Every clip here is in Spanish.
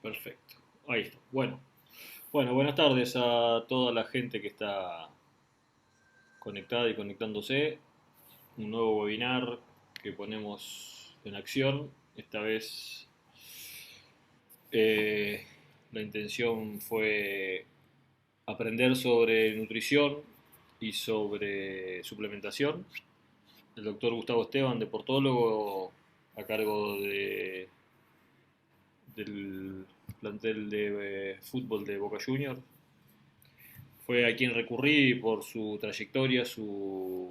Perfecto. Ahí está. Bueno, buenas tardes a toda la gente que está conectada y conectándose. Un nuevo webinar que ponemos en acción. Esta vez eh, la intención fue aprender sobre nutrición y sobre suplementación. El doctor Gustavo Esteban, deportólogo, a cargo del plantel de fútbol de Boca Juniors. Fue a quien recurrí por su trayectoria, sus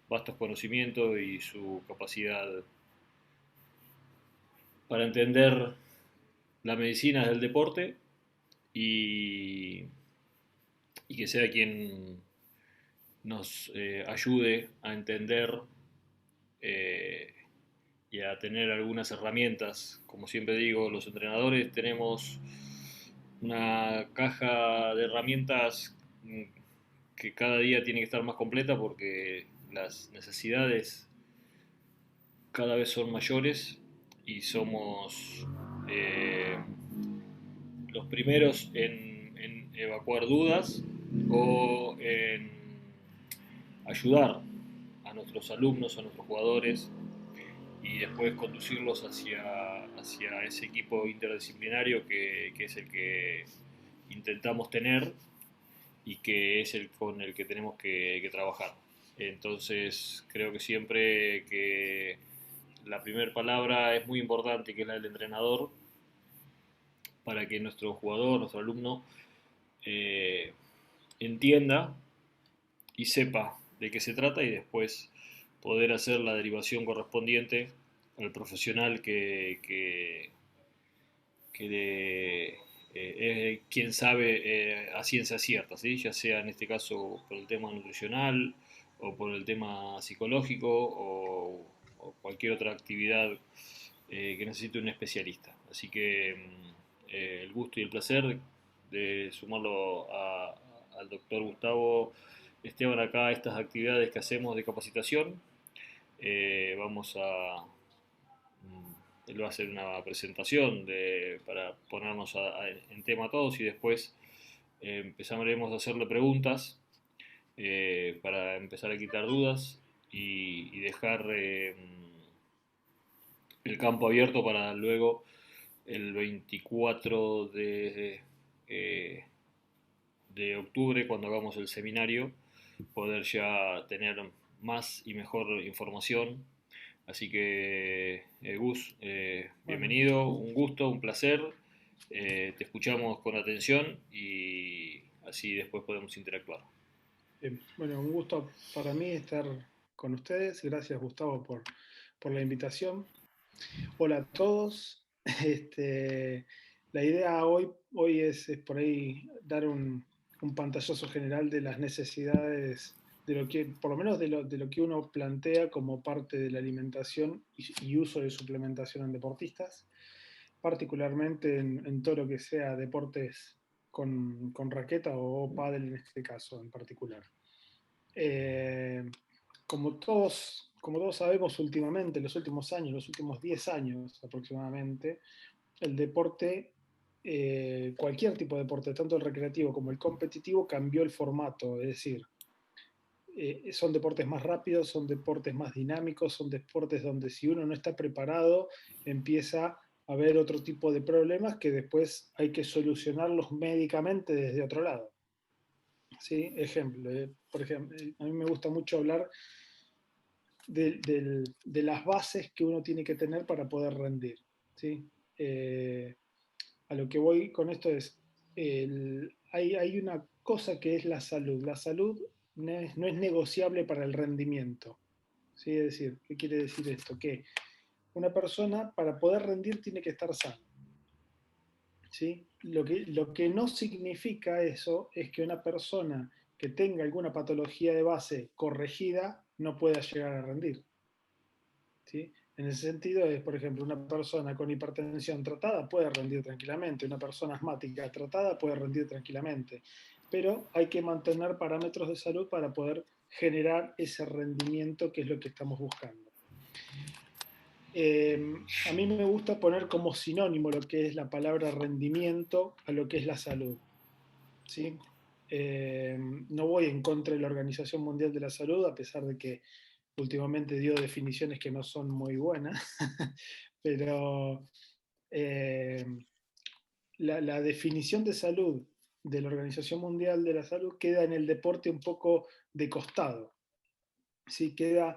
vastos conocimientos y su capacidad para entender la medicina del deporte y, y que sea quien nos ayude a entender eh, y a tener algunas herramientas. Como siempre digo, los entrenadores tenemos una caja de herramientas que cada día tiene que estar más completa porque las necesidades cada vez son mayores y somos eh, los primeros en evacuar dudas o en ayudar a nuestros alumnos, a nuestros jugadores y después conducirlos hacia ese equipo interdisciplinario que es el que intentamos tener y que es el con el que tenemos que trabajar. Entonces creo que siempre que la primera palabra es muy importante, que es la del entrenador, para que nuestro jugador, nuestro alumno, eh, entienda y sepa de qué se trata y después poder hacer la derivación correspondiente al profesional es quien sabe a ciencia cierta, ¿sí? Ya sea en este caso por el tema nutricional o por el tema psicológico o cualquier otra actividad que necesite un especialista. Así que el gusto y el placer de sumarlo al doctor Gustavo Esteban acá a estas actividades que hacemos de capacitación. Vamos a él va a hacer una presentación para ponernos en tema todos y después empezaremos a hacerle preguntas para empezar a quitar dudas y dejar el campo abierto para luego el 24 de octubre, cuando hagamos el seminario, poder ya tener más y mejor información. Así que, Gus, Bueno, bienvenido, un gusto, un placer. Te escuchamos con atención y así después podemos interactuar. bueno, un gusto para mí estar con ustedes. Gracias, Gustavo, por la invitación. Hola a todos. Este, la idea hoy es por ahí dar un pantallazo general de las necesidades de lo que, por lo menos de lo que uno plantea como parte de la alimentación y uso de suplementación en deportistas, particularmente en todo lo que sea deportes con raqueta o pádel en este caso en particular. Eh, como todos sabemos últimamente, en los últimos años, los últimos 10 años aproximadamente, el deporte, cualquier tipo de deporte, tanto el recreativo como el competitivo, cambió el formato. Es decir, son deportes más rápidos, son deportes más dinámicos, son deportes donde si uno no está preparado, empieza a haber otro tipo de problemas que después hay que solucionarlos médicamente desde otro lado. ¿Sí? Ejemplo, por ejemplo, a mí me gusta mucho hablar de las bases que uno tiene que tener para poder rendir. ¿Sí? A lo que voy con esto es, hay una cosa que es la salud. La salud no es negociable para el rendimiento. ¿Sí? Es decir, ¿qué quiere decir esto? Que una persona para poder rendir tiene que estar sana. ¿Sí? Lo que no significa eso es que una persona que tenga alguna patología de base corregida no pueda llegar a rendir. ¿Sí? En ese sentido, es, por ejemplo, una persona con hipertensión tratada puede rendir tranquilamente, una persona asmática tratada puede rendir tranquilamente, pero hay que mantener parámetros de salud para poder generar ese rendimiento que es lo que estamos buscando. a mí me gusta poner como sinónimo lo que es la palabra rendimiento a lo que es la salud. ¿Sí? No voy en contra de la Organización Mundial de la Salud, a pesar de que últimamente dio definiciones que no son muy buenas, pero eh, la definición de salud de la Organización Mundial de la Salud queda en el deporte un poco de costado, ¿sí? Queda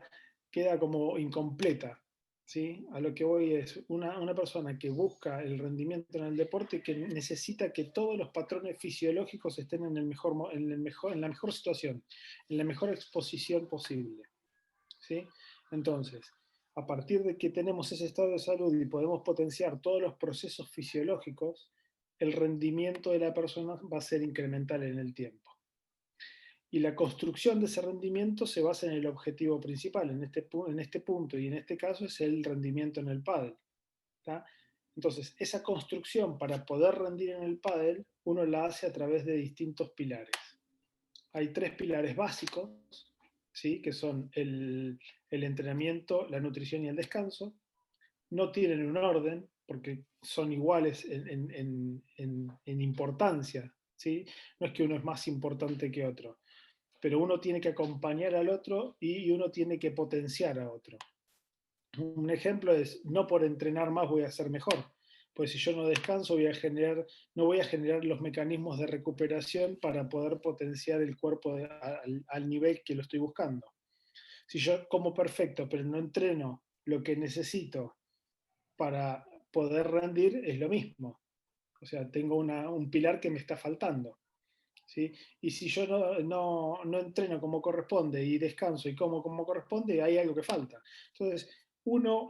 como incompleta. ¿Sí? A lo que voy es una persona que busca el rendimiento en el deporte, que necesita que todos los patrones fisiológicos estén en, en la mejor situación, en la mejor exposición posible. ¿Sí? Entonces, a partir de que tenemos ese estado de salud y podemos potenciar todos los procesos fisiológicos, el rendimiento de la persona va a ser incremental en el tiempo. Y la construcción de ese rendimiento se basa en el objetivo principal, en este punto y en este caso es el rendimiento en el pádel. ¿Tá? Entonces, esa construcción para poder rendir en el pádel, uno la hace a través de distintos pilares. Hay tres pilares básicos, ¿sí? Que son el entrenamiento, la nutrición y el descanso. No tienen un orden porque son iguales en importancia. ¿Sí? No es que uno es más importante que otro, pero uno tiene que acompañar al otro y uno tiene que potenciar a otro. Un ejemplo es, no por entrenar más voy a ser mejor, pues si yo no descanso no voy a generar los mecanismos de recuperación para poder potenciar el cuerpo al nivel que lo estoy buscando. Si yo como perfecto, pero no entreno lo que necesito para poder rendir, es lo mismo. O sea, tengo un pilar que me está faltando. ¿Sí? Y si yo no entreno como corresponde y descanso y como corresponde, hay algo que falta. Entonces, uno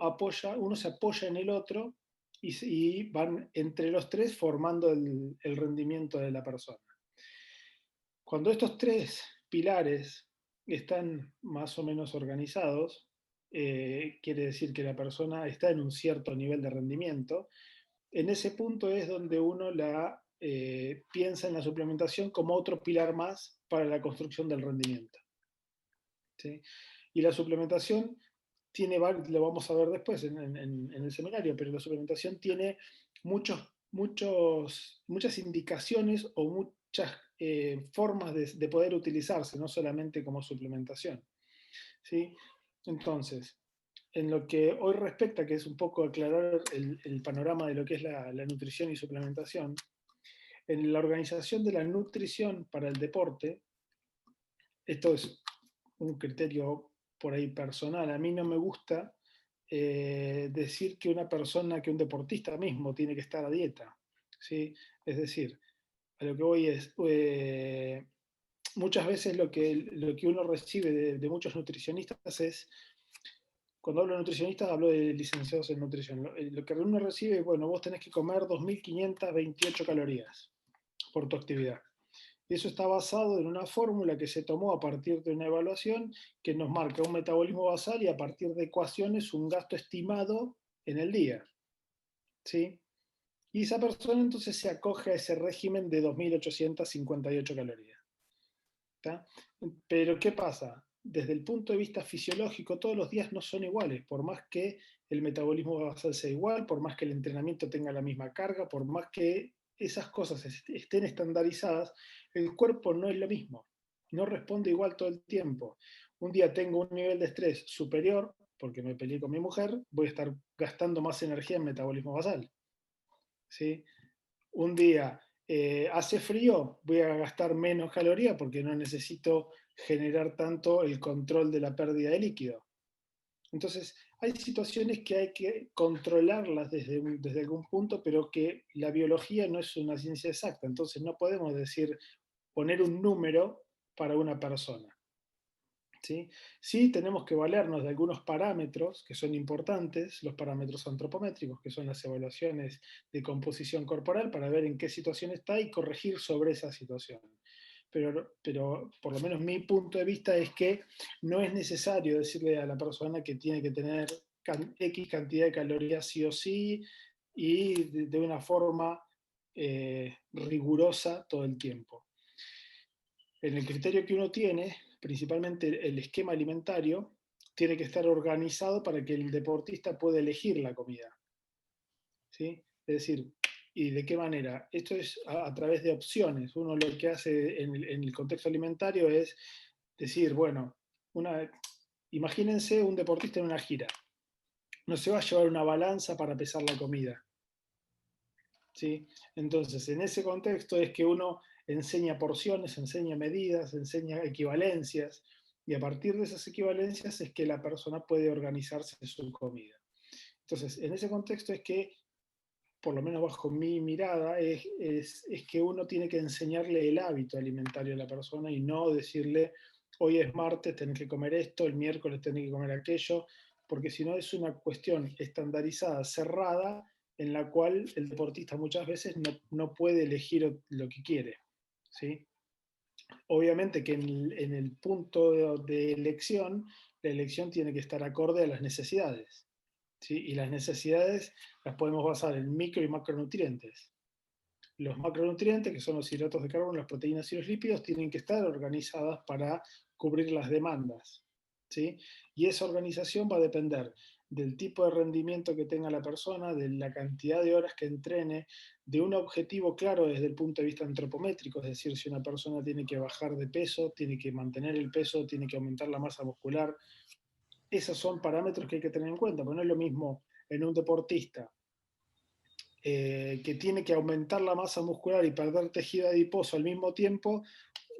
se apoya en el otro y van entre los tres formando el rendimiento de la persona. Cuando estos tres pilares están más o menos organizados, quiere decir que la persona está en un cierto nivel de rendimiento. En ese punto es donde uno piensa en la suplementación como otro pilar más para la construcción del rendimiento. ¿Sí? Y la suplementación lo vamos a ver después en el seminario, pero la suplementación tiene muchas indicaciones o muchas formas de poder utilizarse, no solamente como suplementación. ¿Sí? Entonces, en lo que hoy respecta, que es un poco aclarar el panorama de lo que es la nutrición y suplementación, en la organización de la nutrición para el deporte, esto es un criterio por ahí personal, a mí no me gusta decir que que un deportista mismo tiene que estar a dieta. ¿Sí? Es decir, a lo que voy es, muchas veces lo que uno recibe de muchos nutricionistas es, cuando hablo de nutricionistas hablo de licenciados en nutrición, lo que uno recibe es, bueno, vos tenés que comer 2.528 calorías por tu actividad. Eso está basado en una fórmula que se tomó a partir de una evaluación que nos marca un metabolismo basal y a partir de ecuaciones un gasto estimado en el día. ¿Sí? Y esa persona entonces se acoge a ese régimen de 2.858 calorías. ¿Tá? Pero ¿qué pasa? Desde el punto de vista fisiológico, todos los días no son iguales, por más que el metabolismo basal sea igual, por más que el entrenamiento tenga la misma carga, por más que esas cosas estén estandarizadas, el cuerpo no es lo mismo, no responde igual todo el tiempo. Un día tengo un nivel de estrés superior, porque me peleé con mi mujer, voy a estar gastando más energía en metabolismo basal. ¿Sí? Un día hace frío, voy a gastar menos calorías porque no necesito generar tanto el control de la pérdida de líquido. Entonces, hay situaciones que hay que controlarlas desde algún punto, pero que la biología no es una ciencia exacta. Entonces, no podemos poner un número para una persona. ¿Sí? Sí, tenemos que valernos de algunos parámetros que son importantes, los parámetros antropométricos, que son las evaluaciones de composición corporal, para ver en qué situación está y corregir sobre esa situación. Pero por lo menos mi punto de vista es que no es necesario decirle a la persona que tiene que tener X cantidad de calorías sí o sí y de una forma rigurosa todo el tiempo. En el criterio que uno tiene, principalmente el esquema alimentario, tiene que estar organizado para que el deportista pueda elegir la comida. ¿Sí? Es decir, ¿y de qué manera? Esto es a través de opciones. Uno lo que hace en el contexto alimentario es decir, bueno, imagínense un deportista en una gira. No se va a llevar una balanza para pesar la comida. ¿Sí? Entonces, en ese contexto es que uno enseña porciones, enseña medidas, enseña equivalencias, y a partir de esas equivalencias es que la persona puede organizarse su comida. Entonces, en ese contexto es que, por lo menos bajo mi mirada, es que uno tiene que enseñarle el hábito alimentario a la persona y no decirle, hoy es martes, tenés que comer esto, el miércoles tenés que comer aquello, porque si no es una cuestión estandarizada, cerrada, en la cual el deportista muchas veces no puede elegir lo que quiere. ¿Sí? Obviamente que en el punto de elección, la elección tiene que estar acorde a las necesidades. ¿Sí? Y las necesidades las podemos basar en micro y macronutrientes. Los macronutrientes, que son los hidratos de carbono, las proteínas y los lípidos, tienen que estar organizadas para cubrir las demandas. ¿Sí? Y esa organización va a depender del tipo de rendimiento que tenga la persona, de la cantidad de horas que entrene, de un objetivo claro desde el punto de vista antropométrico, es decir, si una persona tiene que bajar de peso, tiene que mantener el peso, tiene que aumentar la masa muscular. Esos son parámetros que hay que tener en cuenta, porque no es lo mismo en un deportista que tiene que aumentar la masa muscular y perder tejido adiposo al mismo tiempo,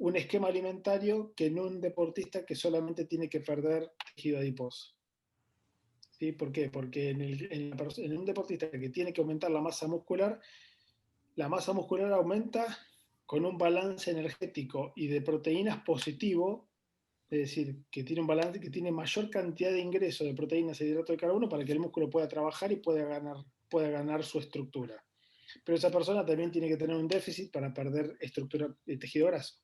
un esquema alimentario que en un deportista que solamente tiene que perder tejido adiposo. ¿Sí? ¿Por qué? Porque en un deportista que tiene que aumentar la masa muscular aumenta con un balance energético y de proteínas positivo, es decir, que tiene un balance, que tiene mayor cantidad de ingreso de proteínas y de hidrato de carbono para que el músculo pueda trabajar y pueda ganar su estructura. Pero esa persona también tiene que tener un déficit para perder estructura de tejido graso.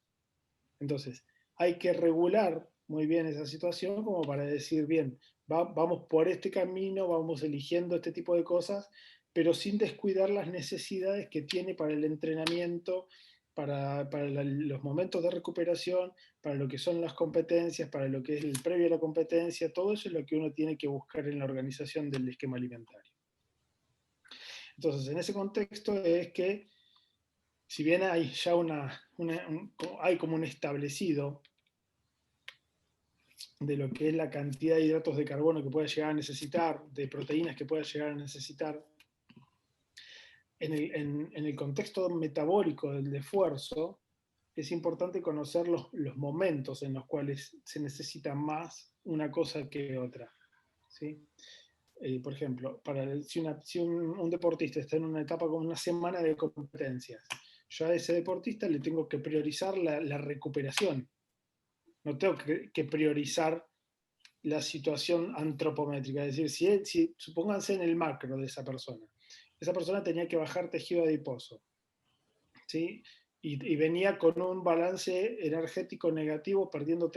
Entonces, hay que regular muy bien esa situación como para decir, bien, vamos por este camino, vamos eligiendo este tipo de cosas, pero sin descuidar las necesidades que tiene para el entrenamiento, para los momentos de recuperación, para lo que son las competencias, para lo que es el previo a la competencia, todo eso es lo que uno tiene que buscar en la organización del esquema alimentario. Entonces, en ese contexto es que, si bien hay ya hay como un establecido de lo que es la cantidad de hidratos de carbono que pueda llegar a necesitar, de proteínas que pueda llegar a necesitar, en el contexto metabólico del esfuerzo, es importante conocer los momentos en los cuales se necesita más una cosa que otra. ¿Sí? Por ejemplo, si un deportista está en una etapa con una semana de competencias, yo a ese deportista le tengo que priorizar la recuperación. No tengo que priorizar la situación antropométrica. Es decir, supónganse en el macro de esa persona tenía que bajar tejido adiposo, ¿sí? Y venía con un balance energético negativo, perdiendo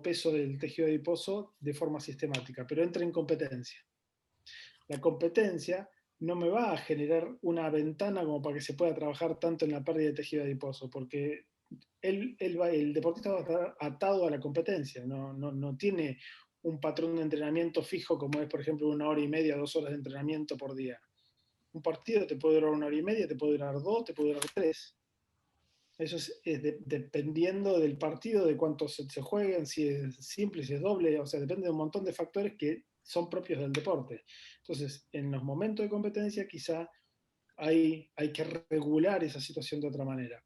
peso del tejido adiposo de forma sistemática, pero entra en competencia. La competencia no me va a generar una ventana como para que se pueda trabajar tanto en la pérdida de tejido adiposo, porque el deportista va a estar atado a la competencia, no tiene un patrón de entrenamiento fijo como es, por ejemplo, 1 hora y media, 2 horas de entrenamiento por día. Un partido te puede durar 1 hora y media, te puede durar 2, te puede durar 3. Eso dependiendo del partido, de cuánto se jueguen, si es simple, si es doble, o sea, depende de un montón de factores que son propios del deporte. Entonces, en los momentos de competencia quizá hay que regular esa situación de otra manera.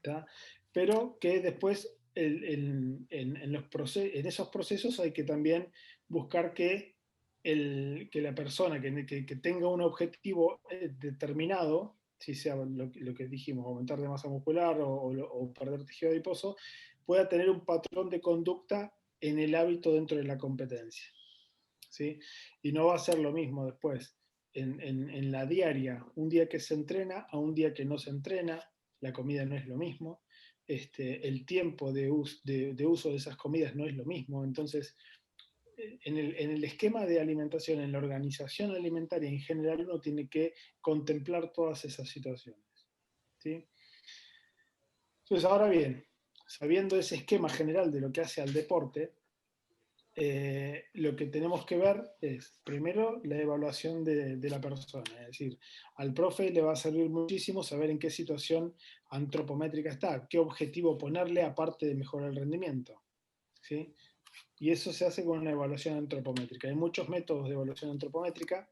¿Tá? Pero que después en esos procesos hay que también buscar que la persona que tenga un objetivo determinado, si sea lo que dijimos, aumentar de masa muscular o perder tejido adiposo, pueda tener un patrón de conducta en el hábito dentro de la competencia. ¿Sí? Y no va a ser lo mismo después en la diaria, un día que se entrena a un día que no se entrena, la comida no es lo mismo, el tiempo de uso de esas comidas no es lo mismo. Entonces, en el esquema de alimentación, en la organización alimentaria en general, uno tiene que contemplar todas esas situaciones. ¿Sí? Entonces, ahora bien, sabiendo ese esquema general de lo que hace al deporte, lo que tenemos que ver es, primero, la evaluación de la persona. Es decir, al profe le va a servir muchísimo saber en qué situación antropométrica está, qué objetivo ponerle aparte de mejorar el rendimiento. ¿Sí? Y eso se hace con una evaluación antropométrica. Hay muchos métodos de evaluación antropométrica.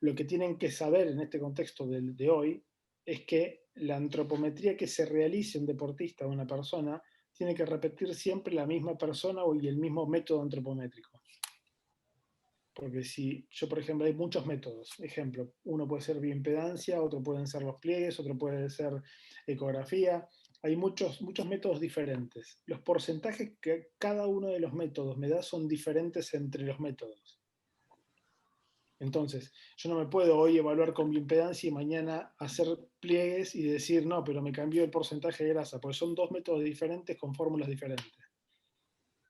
Lo que tienen que saber en este contexto de hoy es que la antropometría que se realice un deportista o una persona tiene que repetir siempre la misma persona y el mismo método antropométrico. Porque si yo, por ejemplo, hay muchos métodos. Ejemplo, uno puede ser bioimpedancia, otro pueden ser los pliegues, otro puede ser ecografía. Hay muchos métodos diferentes. Los porcentajes que cada uno de los métodos me da son diferentes entre los métodos. Entonces, yo no me puedo hoy evaluar con bioimpedancia y mañana hacer pliegues y decir, no, pero me cambió el porcentaje de grasa, porque son dos métodos diferentes con fórmulas diferentes.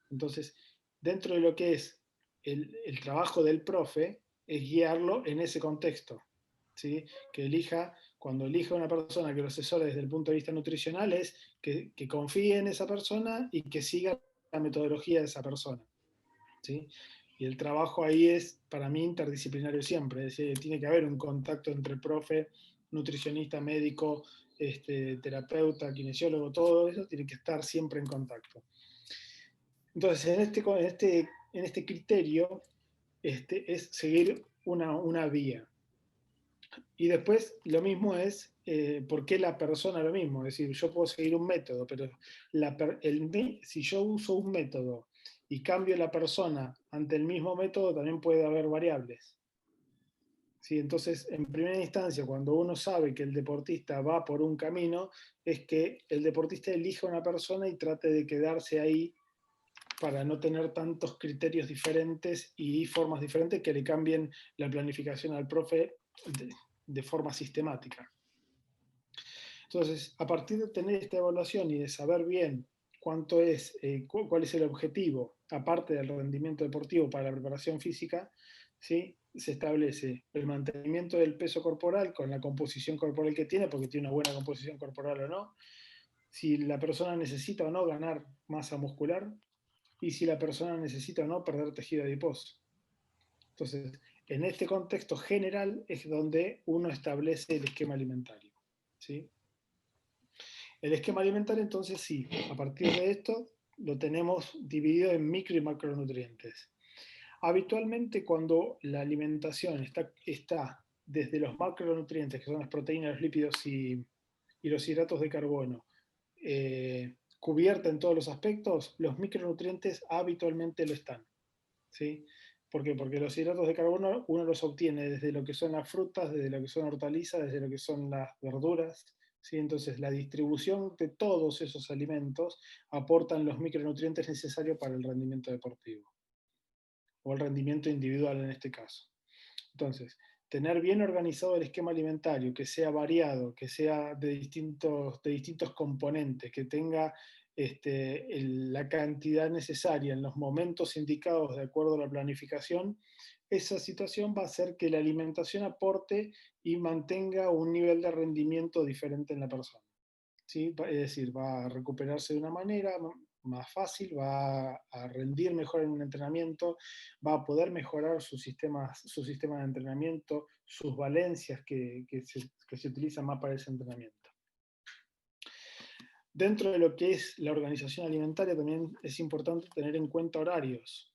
Entonces, dentro de lo que es el trabajo del profe, es guiarlo en ese contexto. ¿Sí? Que elija, cuando elija una persona que lo asesore desde el punto de vista nutricional, es que confíe en esa persona y que siga la metodología de esa persona. ¿Sí? Y el trabajo ahí es, para mí, interdisciplinario siempre. Es decir, tiene que haber un contacto entre profe, nutricionista, médico, terapeuta, kinesiólogo, todo eso tiene que estar siempre en contacto. Entonces, en este criterio es seguir una vía. Y después lo mismo es, ¿por qué la persona lo mismo? Es decir, yo puedo seguir un método, pero si yo uso un método y cambio la persona ante el mismo método, también puede haber variables. ¿Sí? Entonces, en primera instancia, cuando uno sabe que el deportista va por un camino, es que el deportista elija una persona y trate de quedarse ahí para no tener tantos criterios diferentes y formas diferentes que le cambien la planificación al profe de forma sistemática. Entonces, a partir de tener esta evaluación y de saber bien cuánto es, cuál es el objetivo, aparte del rendimiento deportivo para la preparación física, ¿sí? Se establece el mantenimiento del peso corporal con la composición corporal que tiene, porque tiene una buena composición corporal o no, si la persona necesita o no ganar masa muscular y si la persona necesita o no perder tejido adiposo. Entonces, en este contexto general es donde uno establece el esquema alimentario. ¿Sí? El esquema alimentario, entonces, sí, a partir de esto lo tenemos dividido en micro y macronutrientes. Habitualmente, cuando la alimentación está desde los macronutrientes, que son las proteínas, los lípidos y los hidratos de carbono, cubierta en todos los aspectos, los micronutrientes habitualmente lo están. ¿Sí? ¿Por qué? Porque los hidratos de carbono uno los obtiene desde lo que son las frutas, desde lo que son hortalizas, desde lo que son las verduras. ¿Sí? Entonces, la distribución de todos esos alimentos aportan los micronutrientes necesarios para el rendimiento deportivo, o el rendimiento individual en este caso. Entonces, tener bien organizado el esquema alimentario, que sea variado, que sea de distintos componentes, que tenga la cantidad necesaria en los momentos indicados de acuerdo a la planificación, esa situación va a hacer que la alimentación aporte y mantenga un nivel de rendimiento diferente en la persona. ¿Sí? Es decir, va a recuperarse de una manera más fácil, va a rendir mejor en un entrenamiento, va a poder mejorar su sistema de entrenamiento, sus valencias que se utilizan más para ese entrenamiento. Dentro de lo que es la organización alimentaria también es importante tener en cuenta horarios.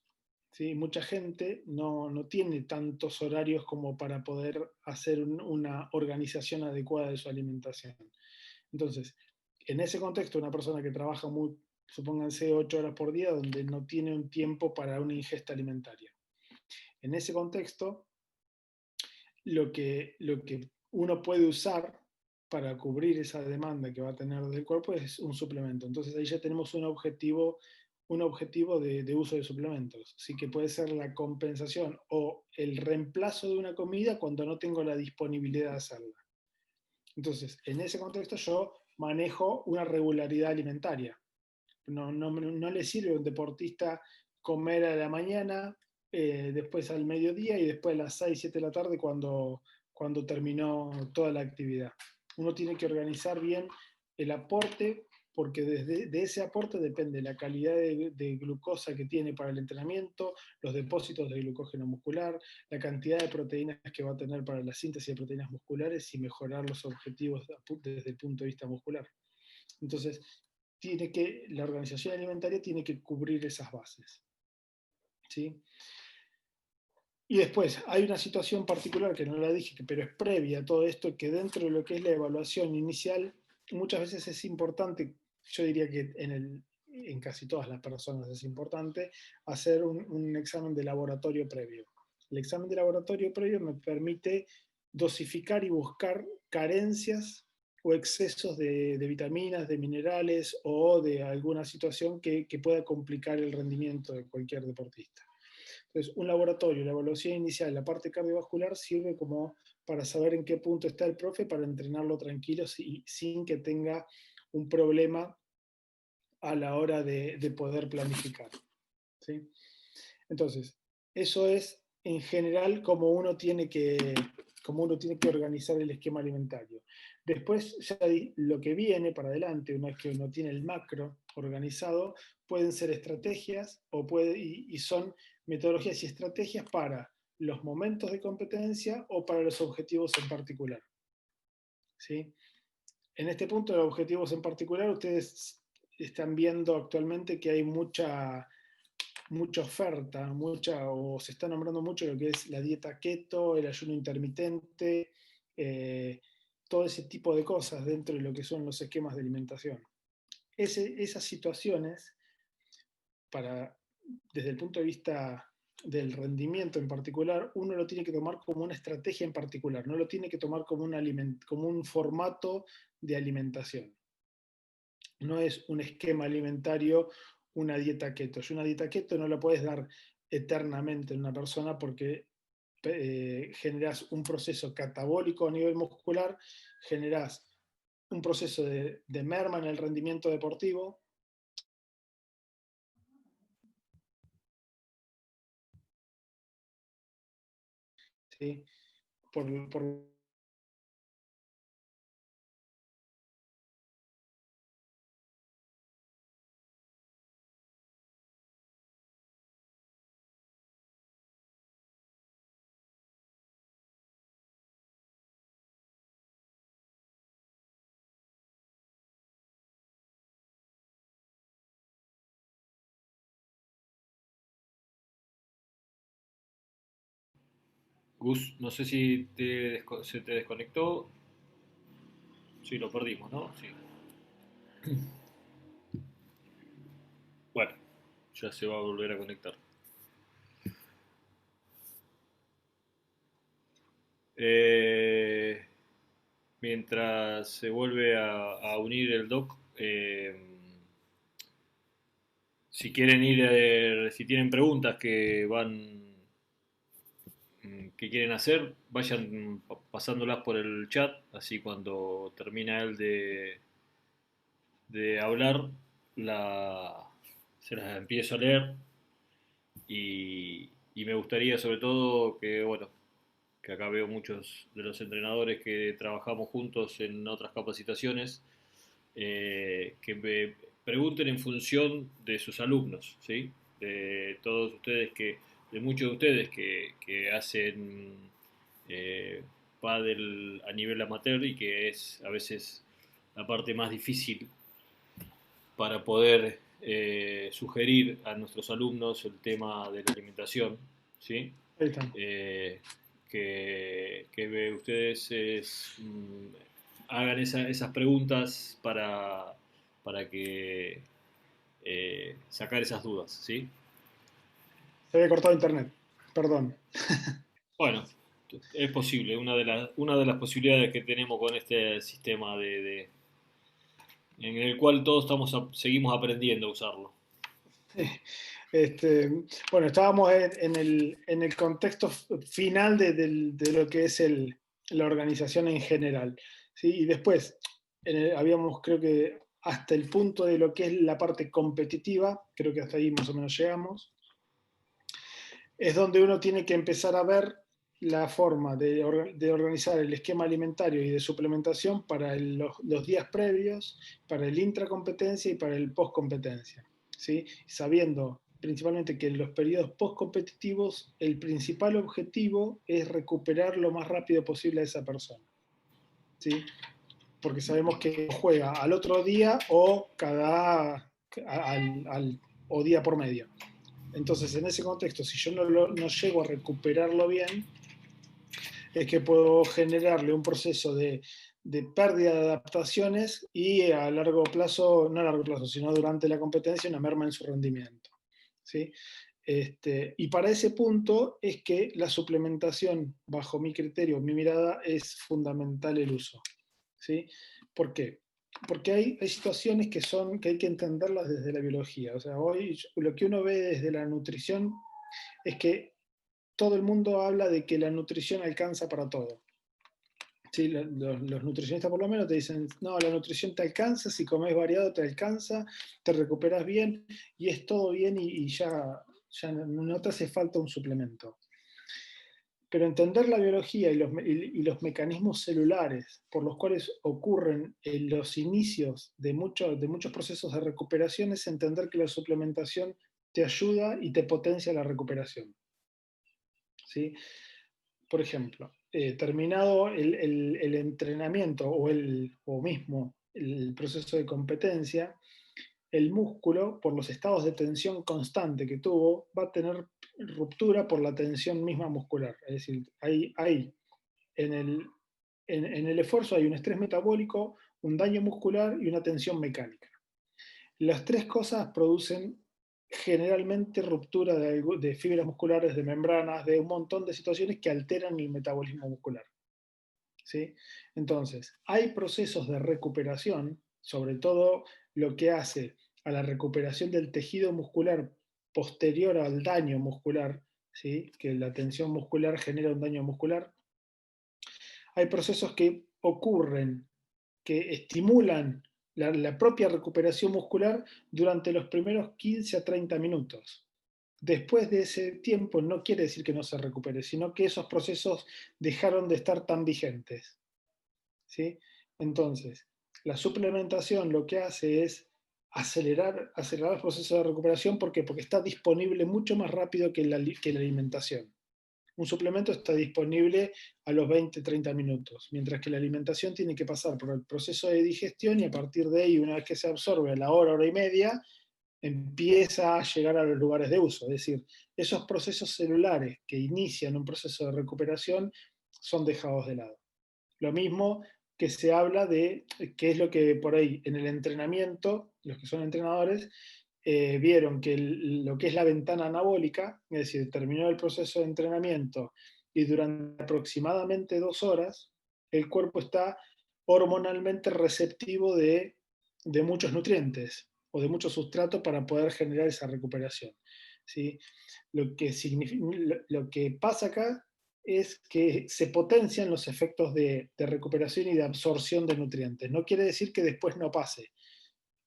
¿Sí? Mucha gente no tiene tantos horarios como para poder hacer una organización adecuada de su alimentación. Entonces, en ese contexto, una persona que trabaja supónganse 8 horas por día, donde no tiene un tiempo para una ingesta alimentaria. En ese contexto, lo que uno puede usar para cubrir esa demanda que va a tener del cuerpo es un suplemento. Entonces ahí ya tenemos un objetivo de uso de suplementos. Así que puede ser la compensación o el reemplazo de una comida cuando no tengo la disponibilidad de hacerla. Entonces, en ese contexto yo manejo una regularidad alimentaria. No le sirve a un deportista comer a la mañana, después al mediodía y después a las 6, 7 de la tarde cuando terminó toda la actividad. Uno tiene que organizar bien el aporte porque de ese aporte depende la calidad de glucosa que tiene para el entrenamiento, los depósitos de glucógeno muscular, la cantidad de proteínas que va a tener para la síntesis de proteínas musculares y mejorar los objetivos desde el punto de vista muscular. Entonces, la organización alimentaria tiene que cubrir esas bases. ¿Sí? Y después hay una situación particular que no la dije, pero es previa a todo esto, que dentro de lo que es la evaluación inicial, muchas veces es importante, yo diría que en casi todas las personas es importante, hacer un examen de laboratorio previo. El examen de laboratorio previo me permite dosificar y buscar carencias o excesos de vitaminas, de minerales o de alguna situación que pueda complicar el rendimiento de cualquier deportista. Entonces, un laboratorio, la evaluación inicial, la parte cardiovascular sirve como para saber en qué punto está el profe, para entrenarlo tranquilo sin que tenga un problema a la hora de poder planificar. ¿Sí? Entonces, eso es en general como uno tiene que organizar el esquema alimentario. Después, ya lo que viene para adelante, una vez que uno tiene el macro organizado, pueden ser estrategias y son metodologías y estrategias para los momentos de competencia o para los objetivos en particular. ¿Sí? En este punto de los objetivos en particular, ustedes están viendo actualmente que hay mucha oferta, o se está nombrando mucho lo que es la dieta keto, el ayuno intermitente, todo ese tipo de cosas dentro de lo que son los esquemas de alimentación. Esas situaciones, desde el punto de vista del rendimiento en particular, uno lo tiene que tomar como una estrategia en particular, no lo tiene que tomar como un formato de alimentación. No es un esquema alimentario, una dieta keto. Una dieta keto no la puedes dar eternamente en una persona porque generas un proceso catabólico a nivel muscular, generas un proceso de merma en el rendimiento deportivo. ¿Sí? Por Gus, no sé si se te desconectó. Sí, lo perdimos, ¿no? Sí. Bueno, ya se va a volver a conectar. Eh, Mientras se vuelve a unir el doc, si quieren si tienen preguntas que quieren hacer, vayan pasándolas por el chat, así cuando termina él de hablar, se las empiezo a leer y me gustaría sobre todo que, bueno, que acá veo muchos de los entrenadores que trabajamos juntos en otras capacitaciones, que me pregunten en función de sus alumnos, ¿sí? De todos ustedes de muchos de ustedes que hacen eh, pádel a nivel amateur y que es a veces la parte más difícil para poder sugerir a nuestros alumnos el tema de la alimentación, ¿sí? Ahí está. Que ustedes hagan esas preguntas para que sacar esas dudas, ¿sí? Se había cortado internet, perdón. Bueno, es posible, una de las posibilidades que tenemos con este sistema en el cual todos seguimos aprendiendo a usarlo. Bueno, estábamos en el contexto final de lo que es la organización en general. ¿Sí? Y después habíamos, creo que hasta el punto de lo que es la parte competitiva, creo que hasta ahí más o menos llegamos, es donde uno tiene que empezar a ver la forma de organizar el esquema alimentario y de suplementación para los días previos, para el intracompetencia y para el postcompetencia, ¿sí? Sabiendo principalmente que en los periodos postcompetitivos el principal objetivo es recuperar lo más rápido posible a esa persona, ¿sí? Porque sabemos que juega al otro día o o día por medio. Entonces, en ese contexto, si yo no llego a recuperarlo bien, es que puedo generarle un proceso de pérdida de adaptaciones y a largo plazo, no a largo plazo, sino durante la competencia, una merma en su rendimiento, ¿sí? Y para ese punto es que la suplementación, bajo mi criterio, mi mirada, es fundamental el uso, ¿sí? ¿Por qué? Porque hay situaciones que hay que entenderlas desde la biología. O sea, hoy lo que uno ve desde la nutrición es que todo el mundo habla de que la nutrición alcanza para todo. Sí, los nutricionistas por lo menos te dicen, no, la nutrición te alcanza, si comes variado te alcanza, te recuperas bien y es todo bien y ya no te hace falta un suplemento. Pero entender la biología y los mecanismos celulares por los cuales ocurren los inicios de muchos procesos de recuperación es entender que la suplementación te ayuda y te potencia la recuperación, ¿sí? Por ejemplo, terminado el entrenamiento o mismo el proceso de competencia, el músculo, por los estados de tensión constante que tuvo, va a tener ruptura por la tensión misma muscular. Es decir, hay en en el esfuerzo hay un estrés metabólico, un daño muscular y una tensión mecánica. Las tres cosas producen generalmente ruptura de fibras musculares, de membranas, de un montón de situaciones que alteran el metabolismo muscular, ¿sí? Entonces, hay procesos de recuperación, sobre todo lo que hace a la recuperación del tejido muscular posterior al daño muscular, ¿sí? Que la tensión muscular genera un daño muscular. Hay procesos que ocurren, que estimulan la propia recuperación muscular durante los primeros 15 a 30 minutos. Después de ese tiempo no quiere decir que no se recupere, sino que esos procesos dejaron de estar tan vigentes, ¿sí? Entonces, la suplementación lo que hace es acelerar el proceso de recuperación. ¿Por qué? Porque está disponible mucho más rápido que la alimentación. Un suplemento está disponible a los 20-30 minutos, mientras que la alimentación tiene que pasar por el proceso de digestión y a partir de ahí, una vez que se absorbe a la hora y media, empieza a llegar a los lugares de uso. Es decir, esos procesos celulares que inician un proceso de recuperación son dejados de lado. Lo mismo que se habla de, que es lo que por ahí en el entrenamiento, los que son entrenadores, vieron que lo que es la ventana anabólica, es decir, terminó el proceso de entrenamiento y durante aproximadamente 2 horas, el cuerpo está hormonalmente receptivo de muchos nutrientes o de muchos sustratos para poder generar esa recuperación, ¿sí? Lo que pasa acá es que se potencian los efectos de recuperación y de absorción de nutrientes. No quiere decir que después no pase.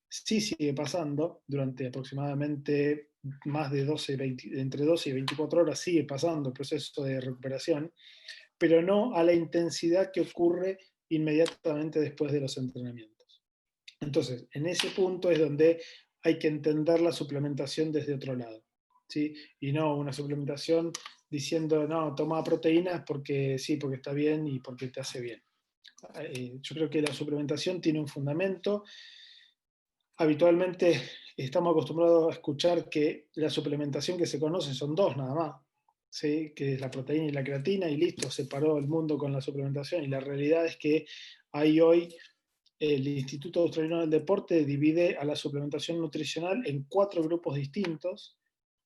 Sí sigue pasando, durante aproximadamente más de 20, entre 12 y 24 horas sigue pasando el proceso de recuperación, pero no a la intensidad que ocurre inmediatamente después de los entrenamientos. Entonces, en ese punto es donde hay que entender la suplementación desde otro lado, ¿sí? Y no una suplementación diciendo, no, toma proteínas porque sí, porque está bien y porque te hace bien. Yo creo que la suplementación tiene un fundamento. Habitualmente estamos acostumbrados a escuchar que la suplementación que se conoce son dos nada más, ¿sí? Que es la proteína y la creatina y listo, se paró el mundo con la suplementación. Y la realidad es que hay hoy el Instituto Australiano del Deporte divide a la suplementación nutricional en 4 grupos distintos,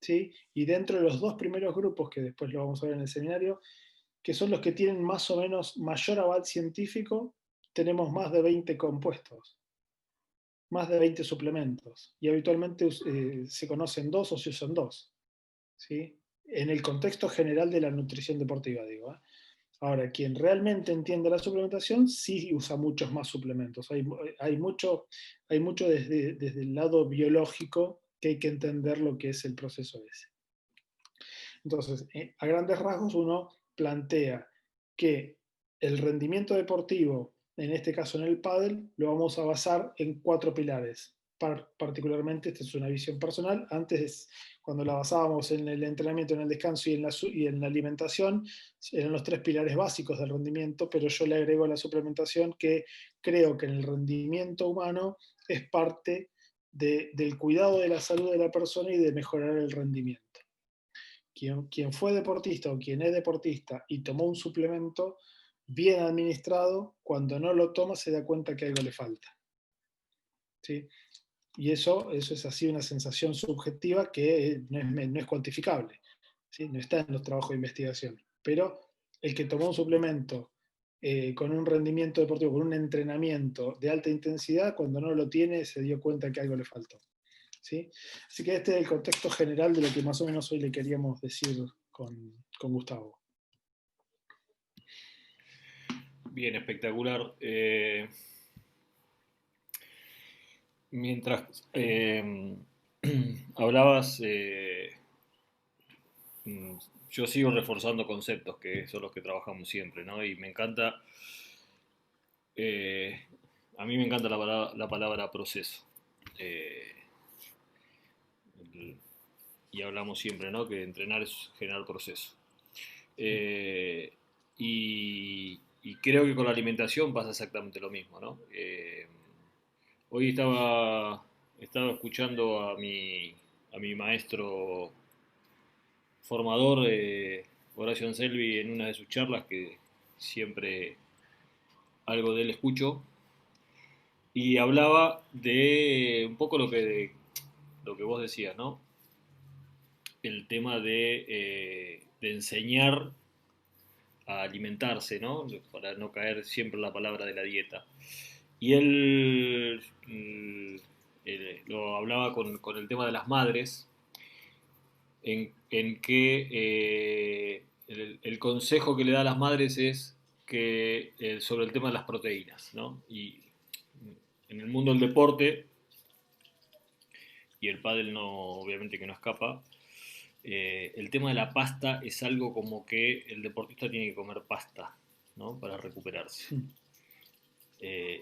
¿sí? Y dentro de los 2 primeros grupos, que después lo vamos a ver en el seminario, que son los que tienen más o menos mayor aval científico, tenemos más de 20 compuestos, más de 20 suplementos, y habitualmente se conocen dos o se usan dos, ¿sí? En el contexto general de la nutrición deportiva, digo, ¿eh? Ahora, quien realmente entiende la suplementación sí usa muchos más suplementos. Hay mucho desde el lado biológico que hay que entender lo que es el proceso ese. Entonces, a grandes rasgos, uno plantea que el rendimiento deportivo, en este caso en el pádel, lo vamos a basar en 4 pilares. Particularmente, esta es una visión personal. Antes, cuando la basábamos en el entrenamiento, en el descanso y en la alimentación, eran los 3 pilares básicos del rendimiento, pero yo le agrego la suplementación que creo que en el rendimiento humano es parte del cuidado de la salud de la persona y de mejorar el rendimiento. Quien fue deportista o quien es deportista y tomó un suplemento bien administrado, cuando no lo toma se da cuenta que algo le falta. ¿Sí? Y eso es así una sensación subjetiva que no es cuantificable, ¿sí? No está en los trabajos de investigación. Pero el que tomó un suplemento con un rendimiento deportivo, con un entrenamiento de alta intensidad, cuando no lo tiene se dio cuenta que algo le faltó. ¿Sí? Así que este es el contexto general de lo que más o menos hoy le queríamos decir con Gustavo. Bien, espectacular. Mientras hablabas, yo sigo reforzando conceptos que son los que trabajamos siempre, ¿no? Y me encanta, eh, a mí me encanta la palabra proceso. Eh, el- y hablamos siempre, ¿no? Que entrenar es generar proceso. Eh, y creo que con la alimentación pasa exactamente lo mismo, ¿no? Hoy estaba escuchando a mi maestro formador, Horacio Anselmi, en una de sus charlas, que siempre algo de él escucho, y hablaba de un poco lo que vos decías, ¿no? El tema de enseñar a alimentarse, ¿no? Para no caer siempre en la palabra de la dieta. Y él lo hablaba con el tema de las madres, en que el consejo que le da a las madres es que sobre el tema de las proteínas, ¿no? Y en el mundo del deporte, y el pádel no, obviamente que no escapa, el tema de la pasta es algo como que el deportista tiene que comer pasta, ¿no? Para recuperarse.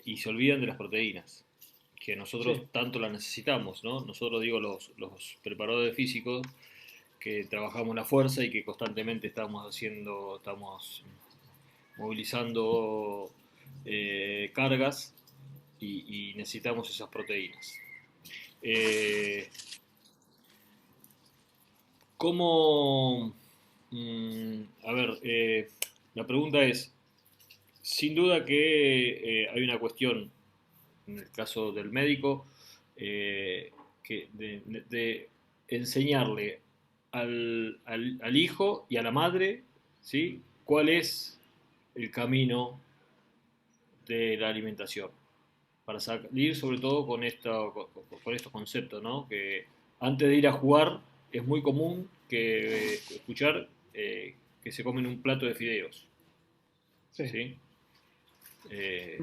Y se olvidan de las proteínas, que nosotros Sí. tanto las necesitamos, ¿no? Nosotros, digo, los preparadores físicos que trabajamos la fuerza y que constantemente estamos movilizando cargas y necesitamos esas proteínas. Eh, ¿Cómo? A ver, la pregunta es, sin duda que hay una cuestión, en el caso del médico, de enseñarle al hijo y a la madre, ¿sí? ¿Cuál es el camino de la alimentación? Para salir sobre todo con estos conceptos, ¿no? Que antes de ir a jugar es muy común escuchar que se comen un plato de fideos, Sí. ¿sí? Eh,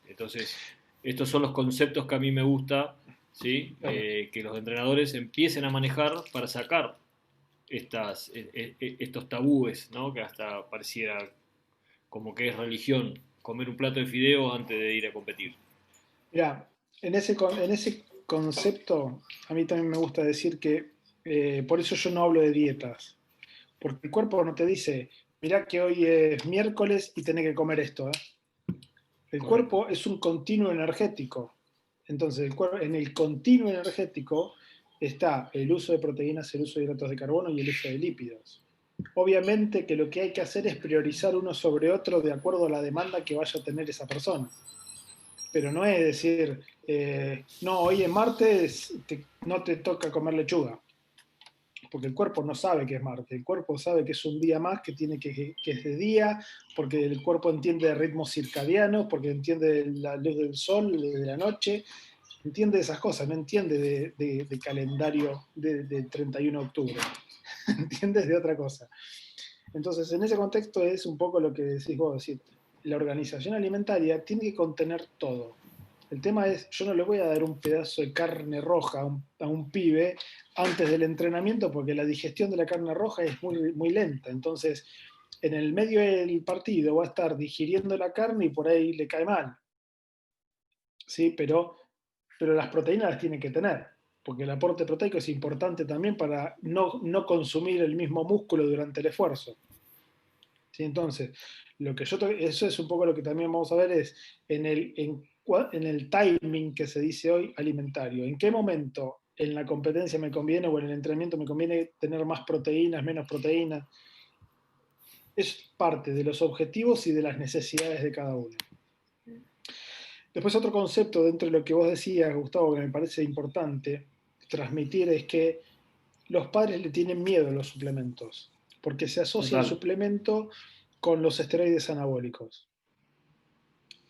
entonces, estos son los conceptos que a mí me gusta, ¿sí? Claro. Que los entrenadores empiecen a manejar para sacar estos tabúes, ¿no? Que hasta pareciera como que es religión comer un plato de fideos antes de ir a competir. Mira, en ese concepto, a mí también me gusta decir que por eso yo no hablo de dietas, porque el cuerpo no te dice, mirá que hoy es miércoles y tenés que comer esto. El Correcto. cuerpo es un continuo energético. Entonces, en el continuo energético está el uso de proteínas, el uso de hidratos de carbono y el uso de lípidos. Obviamente que lo que hay que hacer es priorizar uno sobre otro de acuerdo a la demanda que vaya a tener esa persona. Pero no es decir, no, hoy es martes, no te toca comer lechuga, porque el cuerpo no sabe que es martes, el cuerpo sabe que es un día más, que es de día, porque el cuerpo entiende de ritmos circadianos, porque entiende la luz del sol, de la noche, entiende esas cosas, no entiende de calendario de 31 de octubre, entiende de otra cosa. Entonces, en ese contexto es un poco lo que decís vos, decir, la organización alimentaria tiene que contener todo. El tema es, yo no le voy a dar un pedazo de carne roja a un pibe antes del entrenamiento porque la digestión de la carne roja es muy, muy lenta. Entonces, en el medio del partido va a estar digiriendo la carne y por ahí le cae mal, ¿sí? Pero las proteínas las tiene que tener, porque el aporte proteico es importante también para no consumir el mismo músculo durante el esfuerzo. ¿Sí? Entonces, eso es un poco lo que también vamos a ver es en el timing que se dice hoy alimentario. ¿En qué momento en la competencia me conviene o en el entrenamiento me conviene tener más proteínas, menos proteínas? Es parte de los objetivos y de las necesidades de cada uno. Después otro concepto dentro de lo que vos decías, Gustavo, que me parece importante transmitir es que los padres le tienen miedo a los suplementos, porque se asocia el Total. suplemento con los esteroides anabólicos.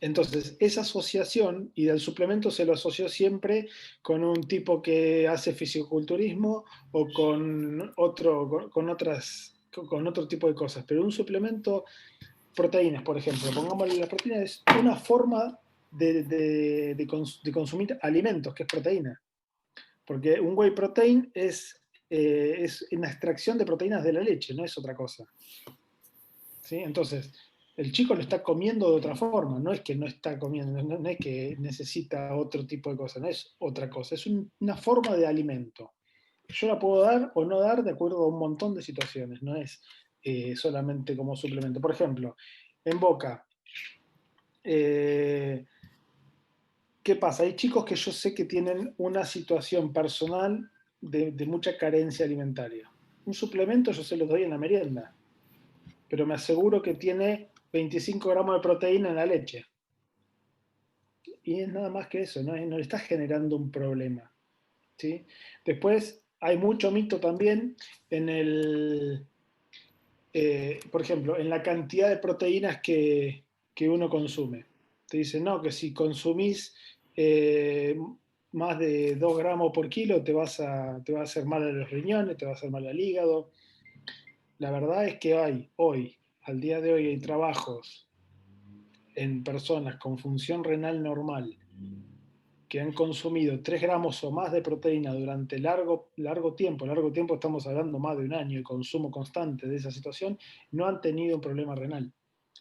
Entonces, esa asociación, y del suplemento se lo asoció siempre con un tipo que hace fisiculturismo o con otro tipo de cosas. Pero un suplemento, proteínas, por ejemplo, pongámosle la proteína, es una forma de consumir alimentos, que es proteína. Porque un whey protein es una extracción de proteínas de la leche, no es otra cosa. ¿Sí? Entonces, el chico lo está comiendo de otra forma, no es que no está comiendo, no es que necesita otro tipo de cosa, no es otra cosa, es una forma de alimento. Yo la puedo dar o no dar de acuerdo a un montón de situaciones, no es solamente como suplemento. Por ejemplo, en Boca, ¿qué pasa? Hay chicos que yo sé que tienen una situación personal de mucha carencia alimentaria. Un suplemento yo se los doy en la merienda, pero me aseguro que tiene 25 gramos de proteína en la leche. Y es nada más que eso, no le está generando un problema. ¿Sí? Después hay mucho mito también en por ejemplo, en la cantidad de proteínas que uno consume. Te dicen, no, que si consumís más de 2 gramos por kilo te va a hacer mal a los riñones, te va a hacer mal al hígado. La verdad es que al día de hoy hay trabajos en personas con función renal normal que han consumido 3 gramos o más de proteína durante largo tiempo estamos hablando más de un año de consumo constante de esa situación, no han tenido un problema renal.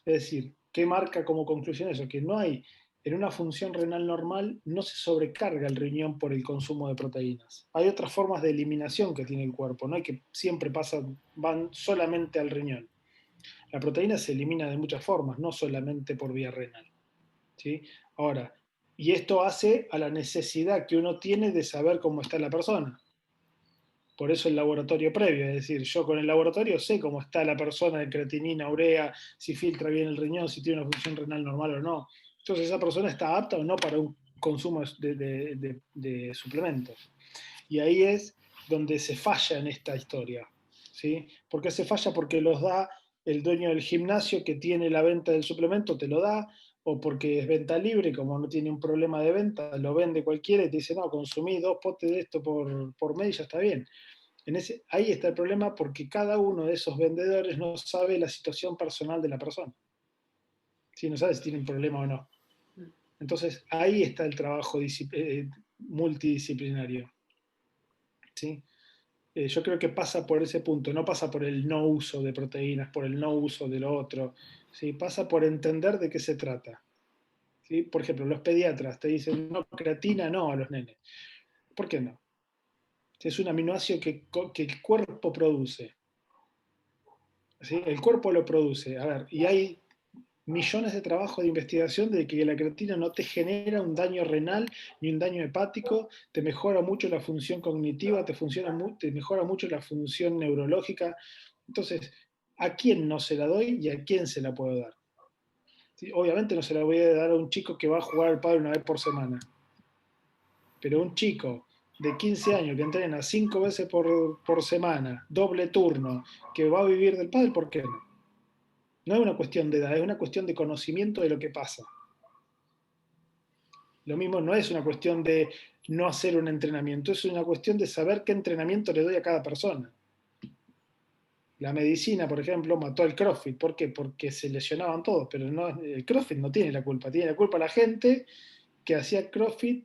Es decir, ¿qué marca como conclusión eso? Que no hay, en una función renal normal, no se sobrecarga el riñón por el consumo de proteínas. Hay otras formas de eliminación que tiene el cuerpo, no hay que siempre van solamente al riñón. La proteína se elimina de muchas formas, no solamente por vía renal. ¿Sí? Ahora, y esto hace a la necesidad que uno tiene de saber cómo está la persona. Por eso el laboratorio previo, es decir, yo con el laboratorio sé cómo está la persona de creatinina, urea, si filtra bien el riñón, si tiene una función renal normal o no. Entonces, esa persona está apta o no para un consumo de suplementos. Y ahí es donde se falla en esta historia. ¿Sí? ¿Por qué se falla? Porque los da el dueño del gimnasio que tiene la venta del suplemento, te lo da, o porque es venta libre, como no tiene un problema de venta, lo vende cualquiera y te dice, no, consumí 2 potes de esto por mes y ya está bien. Ahí está el problema porque cada uno de esos vendedores no sabe la situación personal de la persona. ¿Sí? No sabe si tiene un problema o no. Entonces, ahí está el trabajo multidisciplinario. ¿Sí? Yo creo que pasa por ese punto, no pasa por el no uso de proteínas, por el no uso de lo otro, ¿sí? Pasa por entender de qué se trata. ¿Sí? Por ejemplo, los pediatras te dicen, no, creatina no a los nenes. ¿Por qué no? Es un aminoácido que el cuerpo produce. ¿Sí? El cuerpo lo produce. A ver, y hay millones de trabajos de investigación de que la creatina no te genera un daño renal ni un daño hepático, te mejora mucho la función cognitiva, te mejora mucho la función neurológica. Entonces, ¿a quién no se la doy y a quién se la puedo dar? ¿Sí? Obviamente no se la voy a dar a un chico que va a jugar al pádel una vez por semana, pero un chico de 15 años que entrena 5 veces por semana, doble turno, que va a vivir del pádel, ¿por qué no? No es una cuestión de edad, es una cuestión de conocimiento de lo que pasa. Lo mismo no es una cuestión de no hacer un entrenamiento, es una cuestión de saber qué entrenamiento le doy a cada persona. La medicina, por ejemplo, mató al CrossFit. ¿Por qué? Porque se lesionaban todos, pero no, el CrossFit no tiene la culpa. Tiene la culpa la gente que hacía CrossFit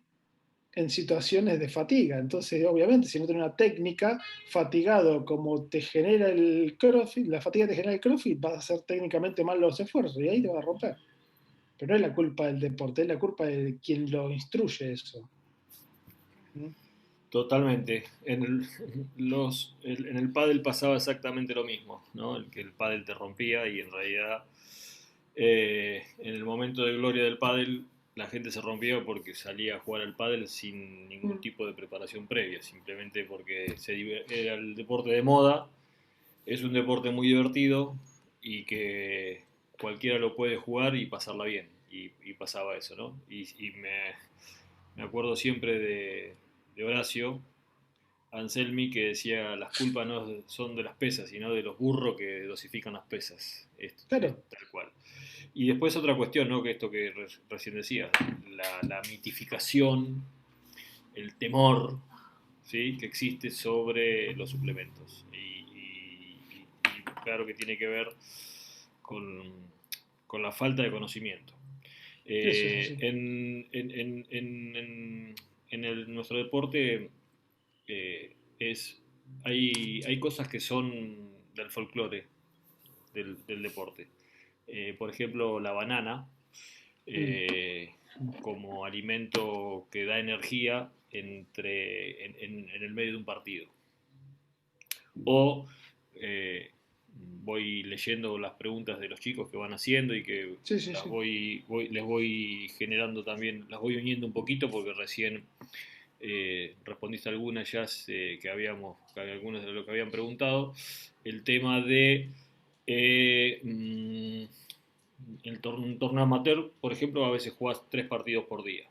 en situaciones de fatiga. Entonces, obviamente, si no tienes una técnica, fatigado como te genera el CrossFit, la fatiga te genera el CrossFit, vas a hacer técnicamente mal los esfuerzos y ahí te va a romper. Pero no es la culpa del deporte, es la culpa de quien lo instruye eso. ¿Mm? Totalmente. En el pádel pasaba exactamente lo mismo, ¿no? Que el pádel te rompía y en realidad en el momento de gloria del pádel la gente se rompía porque salía a jugar al pádel sin ningún Mm. tipo de preparación previa, simplemente porque era el deporte de moda, es un deporte muy divertido y que cualquiera lo puede jugar y pasarla bien. Y pasaba eso, ¿no? Me acuerdo siempre de Horacio Anselmi que decía las culpas no son de las pesas, sino de los burros que dosifican las pesas. Es Claro, tal cual. Y después otra cuestión, ¿no? Que esto que recién decía, la mitificación, el temor, ¿sí? Que existe sobre los suplementos. Y claro que tiene que ver con, con la falta de conocimiento. eso es así. Nuestro deporte hay cosas que son del folclore del deporte. Por ejemplo, la banana Mm. eh, como alimento que da energía en el medio de un partido. O voy leyendo las preguntas de los chicos que van haciendo y que Sí, sí, sí. les voy generando también, las voy uniendo un poquito porque recién respondiste algunas ya algunas de lo que habían preguntado. El tema de un torneo amateur, por ejemplo, a veces jugás 3 partidos por día,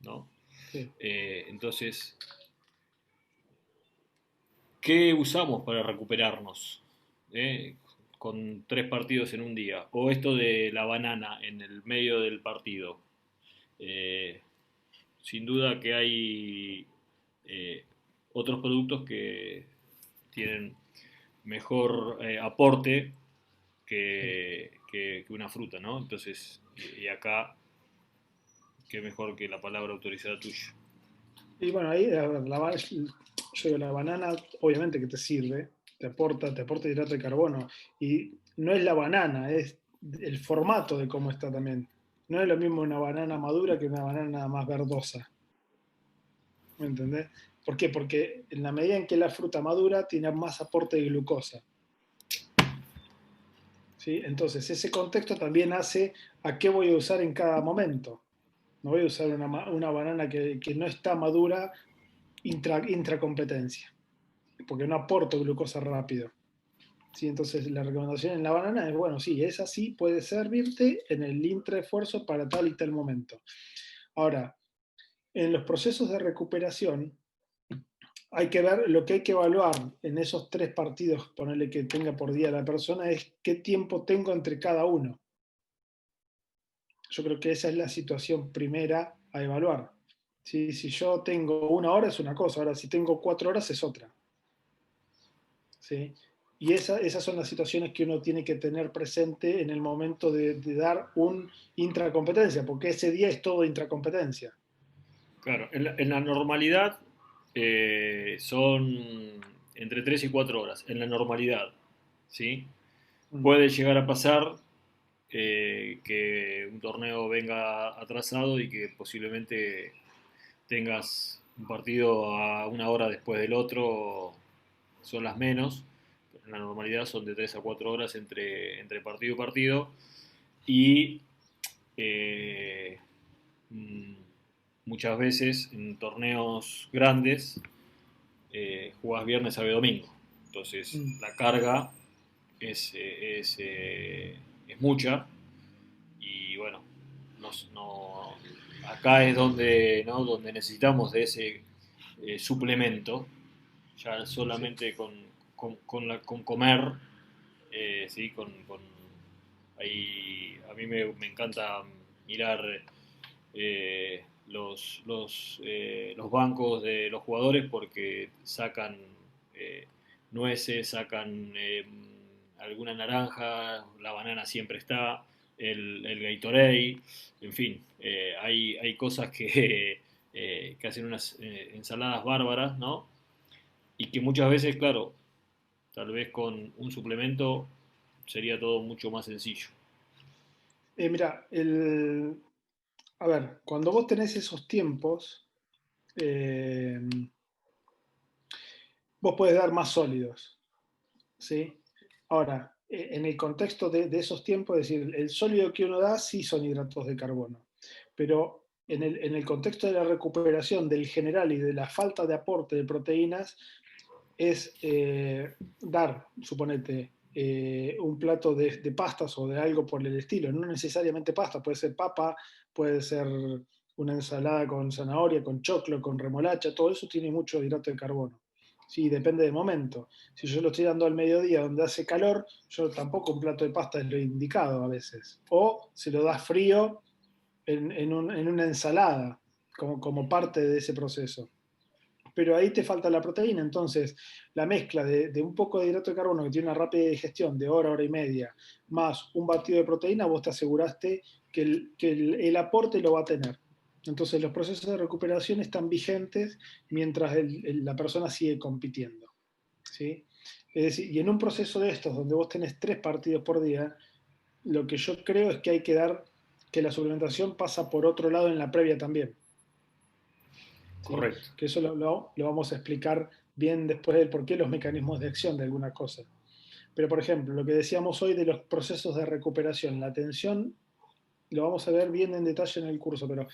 ¿no? Sí. Entonces, ¿qué usamos para recuperarnos? Con 3 partidos en un día. O esto de la banana en el medio del partido. Eh, Sin duda que hay otros productos que tienen mejor aporte Sí. que una fruta, ¿no? Entonces, y acá, qué mejor que la palabra autorizada tuya. Y bueno, ahí yo digo, la banana obviamente que te sirve, te aporta hidrato de carbono. Y no es la banana, es el formato de cómo está también. No es lo mismo una banana madura que una banana más verdosa. ¿Me entendés? ¿Por qué? Porque en la medida en que la fruta madura tiene más aporte de glucosa. ¿Sí? Entonces, ese contexto también hace a qué voy a usar en cada momento. No voy a usar una banana que no está madura intracompetencia, porque no aporto glucosa rápido. ¿Sí? Entonces, la recomendación en la banana es, bueno, sí, esa sí puede servirte en el intraesfuerzo para tal y tal momento. Ahora, en los procesos de recuperación, hay que ver, lo que hay que evaluar en esos 3 partidos, ponerle que tenga por día la persona, es qué tiempo tengo entre cada uno. Yo creo que esa es la situación primera a evaluar. ¿Sí? Si yo tengo 1 hora es una cosa, ahora si tengo 4 horas es otra. ¿Sí? Y esas son las situaciones que uno tiene que tener presente en el momento de dar un intracompetencia, porque ese día es todo intracompetencia. Claro, en la normalidad son entre 3 y 4 horas, en la normalidad, ¿sí? Mm. Puede llegar a pasar que un torneo venga atrasado y que posiblemente tengas un partido a 1 hora después del otro, son las menos. En la normalidad son de 3 a 4 horas entre partido y partido. Y eh, mm, muchas veces en torneos grandes jugás viernes, sábado y domingo. Entonces Mm. la carga es mucha y bueno, acá es donde, ¿no? donde necesitamos de ese suplemento, ya Sí. solamente con comer, ¿sí? A mí me encanta mirar los bancos de los jugadores porque sacan eh, nueces, sacan alguna naranja, la banana siempre está, el Gatorade, en fin, hay cosas que que hacen unas ensaladas bárbaras, ¿no? Y que muchas veces, claro, tal vez con un suplemento sería todo mucho más sencillo. Mira, a ver, cuando vos tenés esos tiempos, eh, vos podés dar más sólidos, ¿sí? Ahora, en el contexto de esos tiempos, es decir, el sólido que uno da sí son hidratos de carbono, pero en el contexto de la recuperación del general y de la falta de aporte de proteínas, es dar, suponete, un plato de pastas o de algo por el estilo, no necesariamente pasta, puede ser papa, puede ser una ensalada con zanahoria, con choclo, con remolacha, todo eso tiene mucho hidrato de carbono. Sí, depende del momento. Si yo lo estoy dando al mediodía donde hace calor, yo tampoco un plato de pasta es lo indicado a veces. O se lo das frío en una ensalada, como parte de ese proceso, pero ahí te falta la proteína. Entonces, la mezcla de un poco de hidrato de carbono que tiene una rápida digestión de hora, hora y media, más un batido de proteína, vos te aseguraste que el aporte lo va a tener. Entonces, los procesos de recuperación están vigentes mientras la persona sigue compitiendo, ¿sí? Es decir, y en un proceso de estos, donde vos tenés 3 partidos por día, lo que yo creo es que hay que dar, que la suplementación pasa por otro lado en la previa también. ¿Sí? Correcto. Que eso lo vamos a explicar bien después del por qué los mecanismos de acción de alguna cosa. Pero, por ejemplo, lo que decíamos hoy de los procesos de recuperación, la tensión, lo vamos a ver bien en detalle en el curso, pero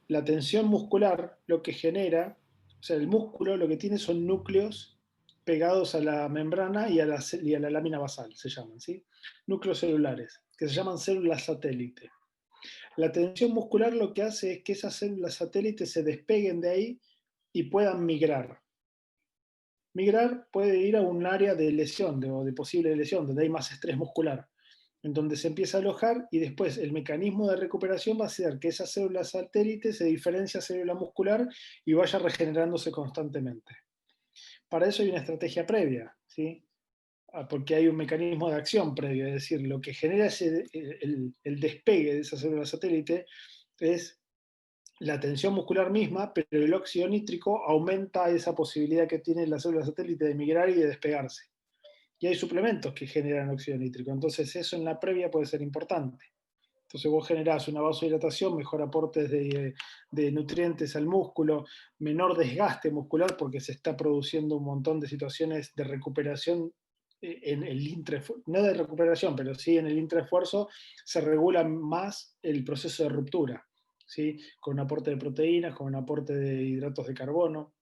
la tensión muscular lo que genera, o sea, el músculo lo que tiene son núcleos pegados a la membrana y a la lámina basal, se llaman, ¿sí? Núcleos celulares, que se llaman células satélite. La tensión muscular lo que hace es que esas células satélites se despeguen de ahí y puedan migrar. Migrar puede ir a un área de lesión o de posible lesión, donde hay más estrés muscular, en donde se empieza a alojar y después el mecanismo de recuperación va a ser que esa célula satélite se diferencia a célula muscular y vaya regenerándose constantemente. Para eso hay una estrategia previa, ¿sí? Porque hay un mecanismo de acción previo, es decir, lo que genera el despegue de esa célula satélite es la tensión muscular misma, pero el óxido nítrico aumenta esa posibilidad que tiene la célula satélite de migrar y de despegarse. Y hay suplementos que generan óxido nítrico, entonces eso en la previa puede ser importante. Entonces vos generás una vasodilatación, mejor aportes de nutrientes al músculo, menor desgaste muscular porque se está produciendo un montón de situaciones de recuperación en el no de recuperación, pero sí en el intraesfuerzo se regula más el proceso de ruptura, ¿sí? Con un aporte de proteínas, con un aporte de hidratos de carbono.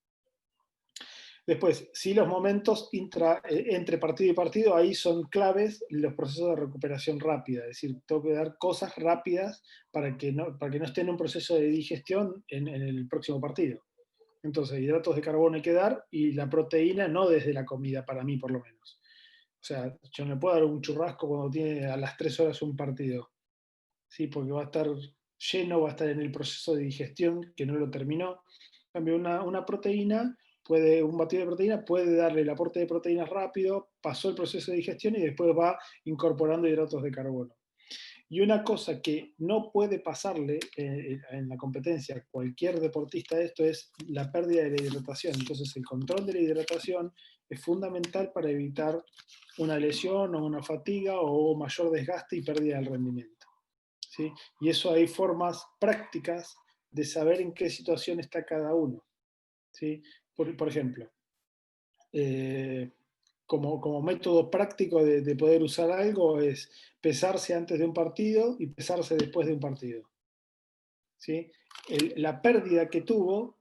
Después, si los momentos entre partido y partido, ahí son claves los procesos de recuperación rápida, es decir, tengo que dar cosas rápidas para que no esté en un proceso de digestión en el próximo partido. Entonces, hidratos de carbono hay que dar y la proteína no desde la comida, para mí por lo menos. O sea, yo no le puedo dar un churrasco cuando tiene a las 3 horas un partido, ¿sí? Porque va a estar lleno, va a estar en el proceso de digestión que no lo terminó. En cambio, una proteína, un batido de proteína puede darle el aporte de proteínas rápido, pasó el proceso de digestión y después va incorporando hidratos de carbono. Y una cosa que no puede pasarle en la competencia a cualquier deportista de esto es la pérdida de la hidratación. Entonces el control de la hidratación es fundamental para evitar una lesión o una fatiga o mayor desgaste y pérdida del rendimiento, ¿sí? Y eso hay formas prácticas de saber en qué situación está cada uno, ¿sí? Por ejemplo, eh, como método práctico de poder usar algo es pesarse antes de un partido y pesarse después de un partido, ¿sí? La pérdida que tuvo,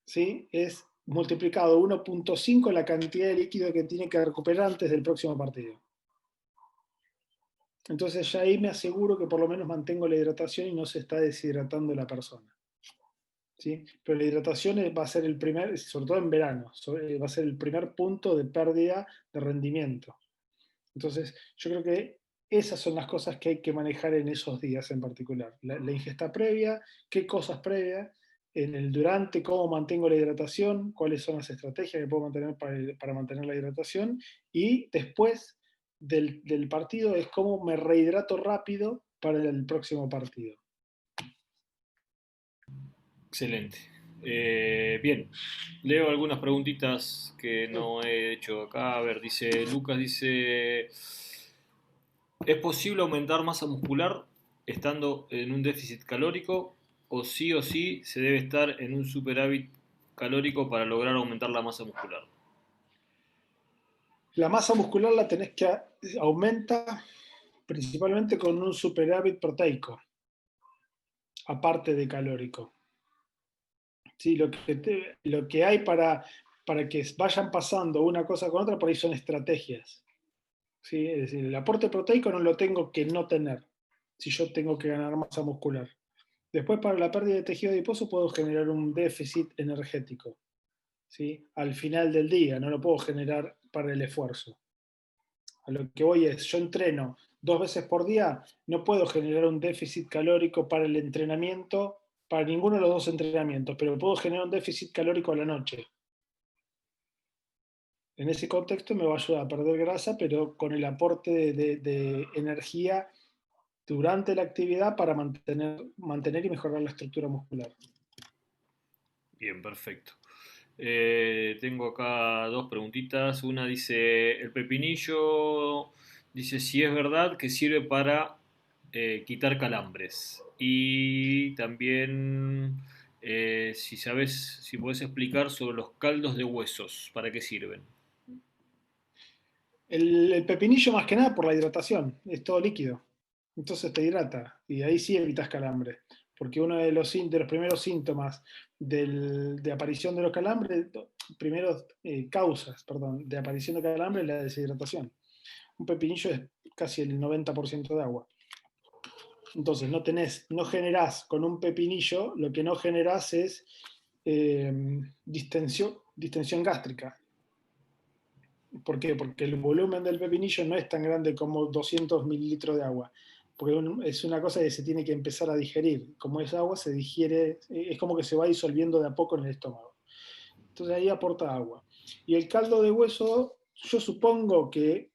¿sí? Es multiplicado 1.5 la cantidad de líquido que tiene que recuperar antes del próximo partido. Entonces ya ahí me aseguro que por lo menos mantengo la hidratación y no se está deshidratando la persona, ¿sí? Pero la hidratación va a ser el primer, sobre todo en verano, va a ser el primer punto de pérdida de rendimiento. Entonces, yo creo que esas son las cosas que hay que manejar en esos días en particular. La ingesta previa, qué cosas previas, en el durante, cómo mantengo la hidratación, cuáles son las estrategias que puedo mantener para mantener la hidratación, y después del partido es cómo me rehidrato rápido para el próximo partido. Excelente. Bien, leo algunas preguntitas que Sí. no he hecho acá. A ver, dice Lucas, dice, ¿es posible aumentar masa muscular estando en un déficit calórico o sí se debe estar en un superávit calórico para lograr aumentar la masa muscular? La masa muscular la tenés que aumenta principalmente con un superávit proteico, aparte de calórico. Sí, lo que hay para que vayan pasando una cosa con otra, por ahí son estrategias. ¿Sí? Es decir, el aporte proteico no lo tengo que no tener si yo tengo que ganar masa muscular. Después, para la pérdida de tejido adiposo, puedo generar un déficit energético. ¿Sí? Al final del día, no lo puedo generar para el esfuerzo. A lo que voy es, yo entreno 2 veces por día, no puedo generar un déficit calórico para el entrenamiento, para ninguno de los dos entrenamientos, pero puedo generar un déficit calórico a la noche. En ese contexto me va a ayudar a perder grasa, pero con el aporte de energía durante la actividad para mantener y mejorar la estructura muscular. Bien, perfecto. Tengo acá dos preguntitas. Una dice, el pepinillo dice si es verdad que sirve para quitar calambres. Y también si sabes, si puedes explicar sobre los caldos de huesos, ¿para qué sirven? El pepinillo más que nada por la hidratación, es todo líquido. Entonces te hidrata y ahí sí evitas calambre. Porque uno de los primeros síntomas de aparición de los calambres, primeros causas, perdón, de aparición de calambre es la deshidratación. Un pepinillo es casi el 90% de agua. Entonces no generás con un pepinillo, lo que no generás es eh, distensión gástrica. ¿Por qué? Porque el volumen del pepinillo no es tan grande como 200 mililitros de agua, porque es una cosa que se tiene que empezar a digerir. Como es agua, se digiere, es como que se va disolviendo de a poco en el estómago. Entonces ahí aporta agua. Y el caldo de hueso, yo supongo que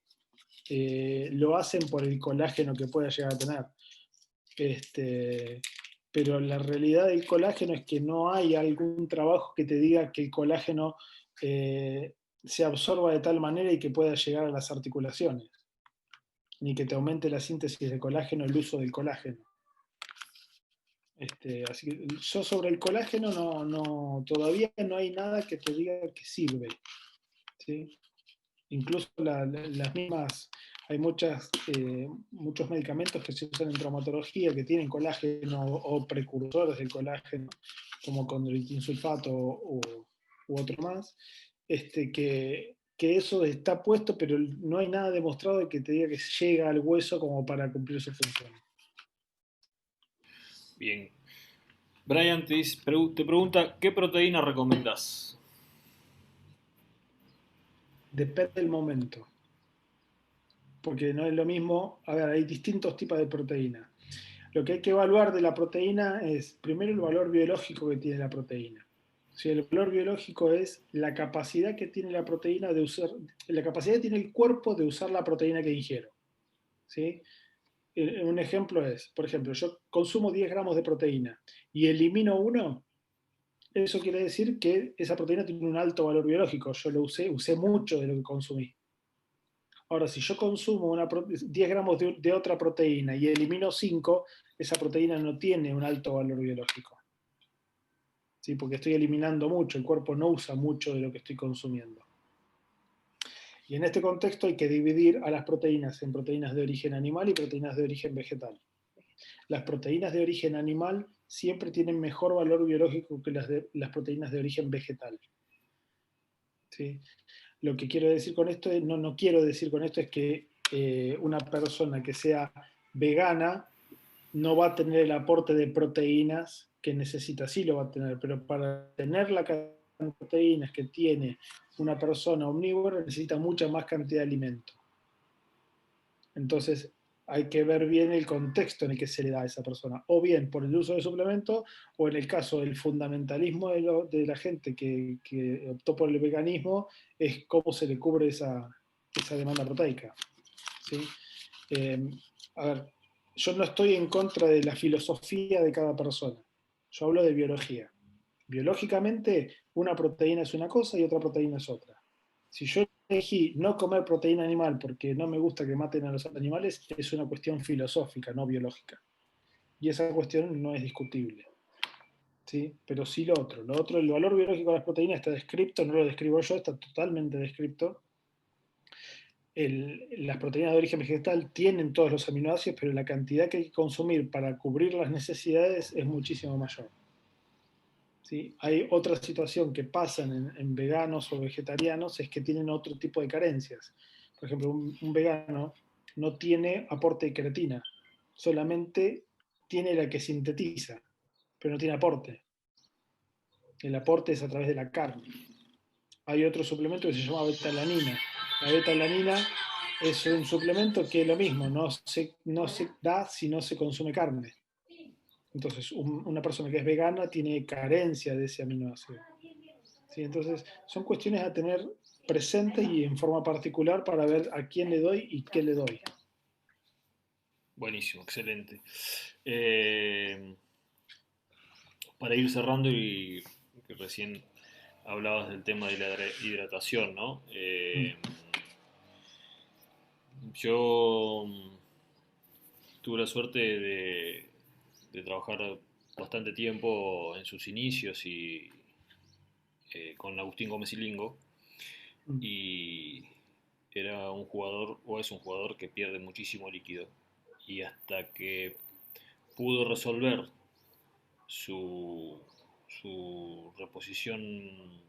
lo hacen por el colágeno que pueda llegar a tener. Este, pero la realidad del colágeno es que no hay algún trabajo que te diga que el colágeno se absorba de tal manera y que pueda llegar a las articulaciones, ni que te aumente la síntesis de colágeno, el uso del colágeno. Así que yo sobre el colágeno todavía no hay nada que te diga que sirve. ¿Sí? Incluso las mismas, hay muchos medicamentos que se usan en traumatología que tienen colágeno o precursores del colágeno, como condroitin sulfato u otro más, que eso está puesto, pero no hay nada demostrado de que te diga que llega al hueso como para cumplir su función. Bien. Brian te pregunta, ¿qué proteína recomendás? Depende del momento, porque no es lo mismo, a ver, hay distintos tipos de proteína. Lo que hay que evaluar de la proteína es primero el valor biológico que tiene la proteína. Si el valor biológico es la capacidad que tiene la proteína de usar, la capacidad que tiene el cuerpo de usar la proteína que ingiero. ¿Sí? Un ejemplo es, por ejemplo, yo consumo 10 gramos de proteína y elimino uno, eso quiere decir que esa proteína tiene un alto valor biológico. Yo lo usé mucho de lo que consumí. Ahora, si yo consumo 10 gramos de otra proteína y elimino 5, esa proteína no tiene un alto valor biológico. ¿Sí? Porque estoy eliminando mucho, el cuerpo no usa mucho de lo que estoy consumiendo. Y en este contexto hay que dividir a las proteínas en proteínas de origen animal y proteínas de origen vegetal. Las proteínas de origen animal siempre tienen mejor valor biológico que las proteínas de origen vegetal. ¿Sí? Lo que quiero decir con esto no quiero decir con esto es que una persona que sea vegana no va a tener el aporte de proteínas que necesita, sí lo va a tener, pero para tener la cantidad de proteínas que tiene una persona omnívora necesita mucha más cantidad de alimento. Entonces hay que ver bien el contexto en el que se le da a esa persona, o bien por el uso de suplementos, o en el caso del fundamentalismo de la gente que optó por el veganismo, es cómo se le cubre esa demanda proteica. ¿Sí? Eh, a ver, yo no estoy en contra de la filosofía de cada persona. Yo hablo de biología. Biológicamente, una proteína es una cosa y otra proteína es otra. Si yo elegí no comer proteína animal porque no me gusta que maten a los animales, es una cuestión filosófica, no biológica. Y esa cuestión no es discutible. ¿Sí? Pero sí lo otro, el valor biológico de las proteínas está descrito, no lo describo yo, está totalmente descrito. Las proteínas de origen vegetal tienen todos los aminoácidos, pero la cantidad que hay que consumir para cubrir las necesidades es muchísimo mayor. ¿Sí? Hay otra situación que pasa en veganos o vegetarianos, es que tienen otro tipo de carencias. Por ejemplo, un vegano no tiene aporte de creatina, solamente tiene la que sintetiza, pero no tiene aporte. El aporte es a través de la carne. Hay otro suplemento que se llama betalanina. La betalanina es un suplemento que es lo mismo, no se da si no se consume carne. Entonces, una persona que es vegana tiene carencia de ese aminoácido. ¿Sí? Entonces, son cuestiones a tener presentes y en forma particular para ver a quién le doy y qué le doy. Buenísimo, excelente. Eh, para ir cerrando y que recién hablabas del tema de la hidratación, ¿no? Yo tuve la suerte de trabajar bastante tiempo en sus inicios y con Agustín Gómez y Lingo, y era un jugador, o es un jugador que pierde muchísimo líquido, y hasta que pudo resolver su, su reposición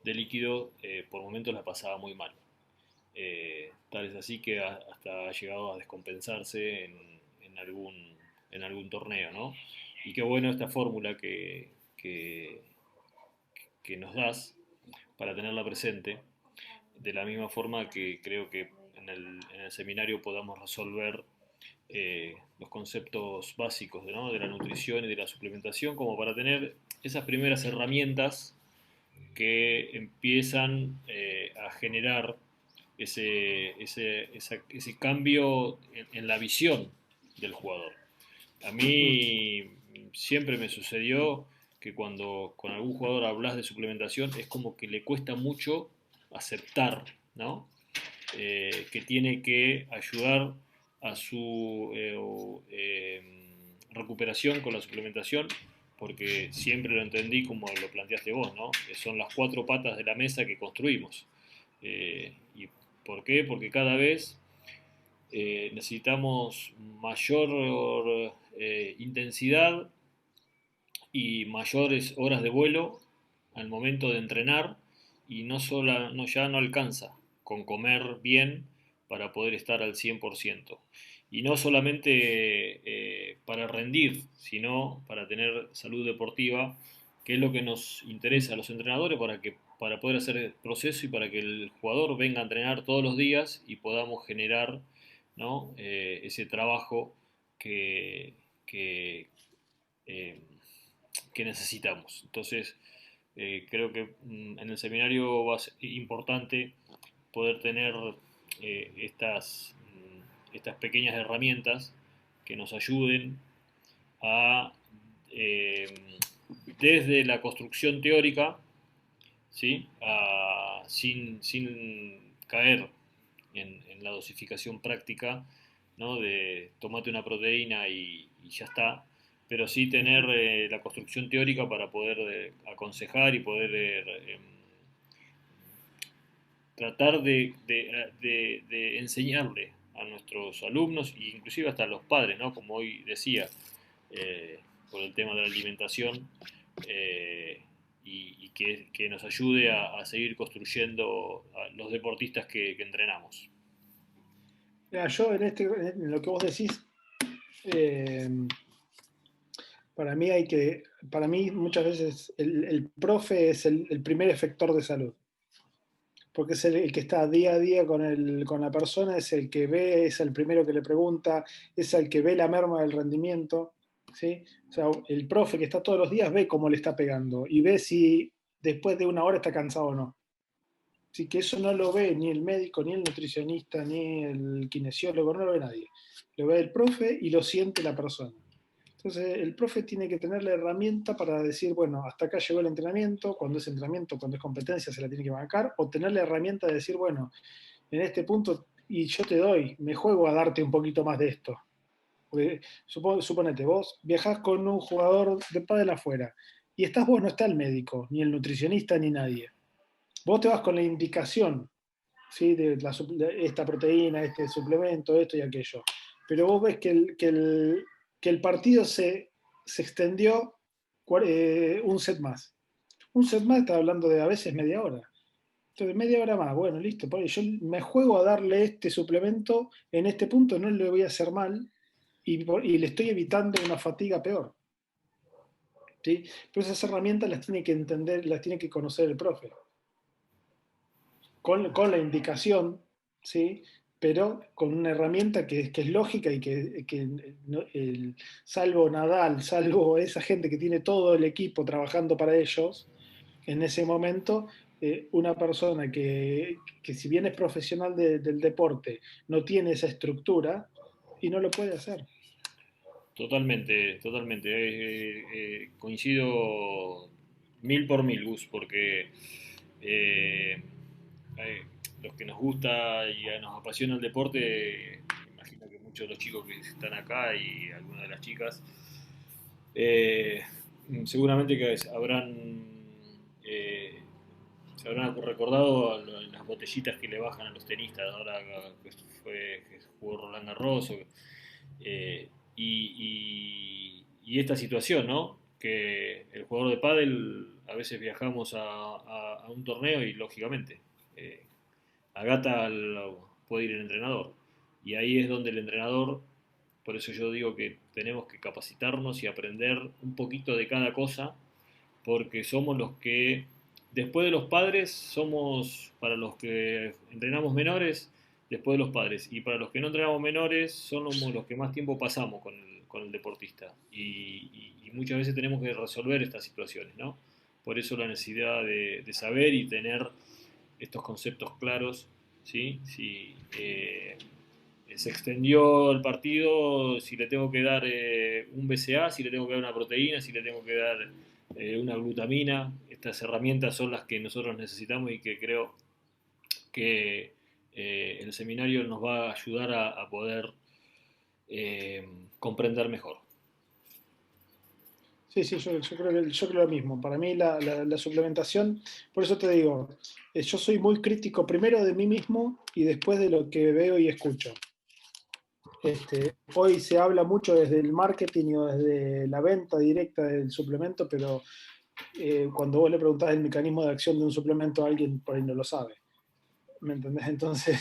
de líquido, por momentos la pasaba muy mal. Tal es así que hasta ha llegado a descompensarse en algún torneo, ¿no? Y qué bueno esta fórmula que nos das para tenerla presente, de la misma forma que creo que en el seminario podamos resolver los conceptos básicos, ¿no? De la nutrición y de la suplementación, como para tener esas primeras herramientas que empiezan a generar ese cambio en la visión del jugador. A mí siempre me sucedió que cuando con algún jugador hablas de suplementación es como que le cuesta mucho aceptar, ¿no? Que tiene que ayudar a su recuperación con la suplementación, porque siempre lo entendí como lo planteaste vos, ¿no? Que son las cuatro patas de la mesa que construimos. ¿Y por qué? Porque cada vez necesitamos mayor intensidad y mayores horas de vuelo al momento de entrenar, y ya no alcanza con comer bien para poder estar al 100%. Y no solamente para rendir, sino para tener salud deportiva, que es lo que nos interesa a los entrenadores para poder hacer el proceso y para que el jugador venga a entrenar todos los días y podamos generar, ¿no? Ese trabajo que, que, eh, que necesitamos. Entonces, creo que en el seminario va a ser importante poder tener estas pequeñas herramientas que nos ayuden a, eh, desde la construcción teórica, ¿sí? Sin caer en la dosificación práctica, ¿no? De tomate una proteína y ya está, pero sí tener la construcción teórica para poder aconsejar y poder tratar de enseñarle a nuestros alumnos e inclusive hasta a los padres, ¿no? Como hoy decía, eh, por el tema de la alimentación, y que nos ayude a seguir construyendo a los deportistas que entrenamos. Mira, yo en lo que vos decís, eh, para mí muchas veces el profe es el primer efector de salud, porque es el que está día a día con la persona, es el que ve, es el primero que le pregunta, es el que ve la merma del rendimiento, ¿sí? O sea, el profe que está todos los días ve cómo le está pegando y ve si después de una hora está cansado o no. Así que eso no lo ve ni el médico, ni el nutricionista, ni el kinesiólogo, no lo ve nadie. Lo ve el profe y lo siente la persona. Entonces, el profe tiene que tener la herramienta para decir, bueno, hasta acá llegó el entrenamiento, cuando es entrenamiento, cuando es competencia, se la tiene que bancar, o tener la herramienta de decir, bueno, en este punto, y yo te doy, me juego a darte un poquito más de esto. Porque, suponete, vos viajás con un jugador de pádel afuera, y estás vos, no está el médico, ni el nutricionista, ni nadie. Vos te vas con la indicación, ¿sí? De esta proteína, este suplemento, esto y aquello. Pero vos ves que el partido se extendió un set más. Un set más está hablando de a veces media hora. Entonces, media hora más, bueno, listo. Yo me juego a darle este suplemento en este punto, no le voy a hacer mal y le estoy evitando una fatiga peor. ¿Sí? Pero esas herramientas las tiene que entender, las tiene que conocer el profe. Con la indicación, ¿sí? Pero con una herramienta que es lógica y salvo Nadal, salvo esa gente que tiene todo el equipo trabajando para ellos, en ese momento, una persona que si bien es profesional del deporte, no tiene esa estructura y no lo puede hacer. Totalmente, totalmente. Coincido mil por mil, Gus, porque eh, eh, los que nos gusta y nos apasiona el deporte, imagino que muchos de los chicos que están acá y algunas de las chicas, eh, seguramente que eh, se habrán recordado las botellitas que le bajan a los tenistas ahora que jugó Roland Garros. Eh, y esta situación, ¿no? Que el jugador de pádel a veces viajamos a un torneo y lógicamente eh, a Gata puede ir el entrenador. Y ahí es donde el entrenador, por eso yo digo que tenemos que capacitarnos y aprender un poquito de cada cosa, porque somos los que, después de los padres, somos para los que entrenamos menores, después de los padres. Y para los que no entrenamos menores, somos los que más tiempo pasamos con el deportista. Y muchas veces tenemos que resolver estas situaciones, ¿no? Por eso la necesidad de saber y tener estos conceptos claros, ¿sí? Si se extendió el partido, si le tengo que dar un BCA, si le tengo que dar una proteína, si le tengo que dar una glutamina. Estas herramientas son las que nosotros necesitamos y que creo que el seminario nos va a ayudar a poder comprender mejor. Sí, sí, yo creo lo mismo. Para mí la suplementación, por eso te digo, yo soy muy crítico primero de mí mismo y después de lo que veo y escucho. Hoy se habla mucho desde el marketing o desde la venta directa del suplemento, pero cuando vos le preguntás el mecanismo de acción de un suplemento a alguien, por ahí no lo sabe. ¿Me entendés? Entonces,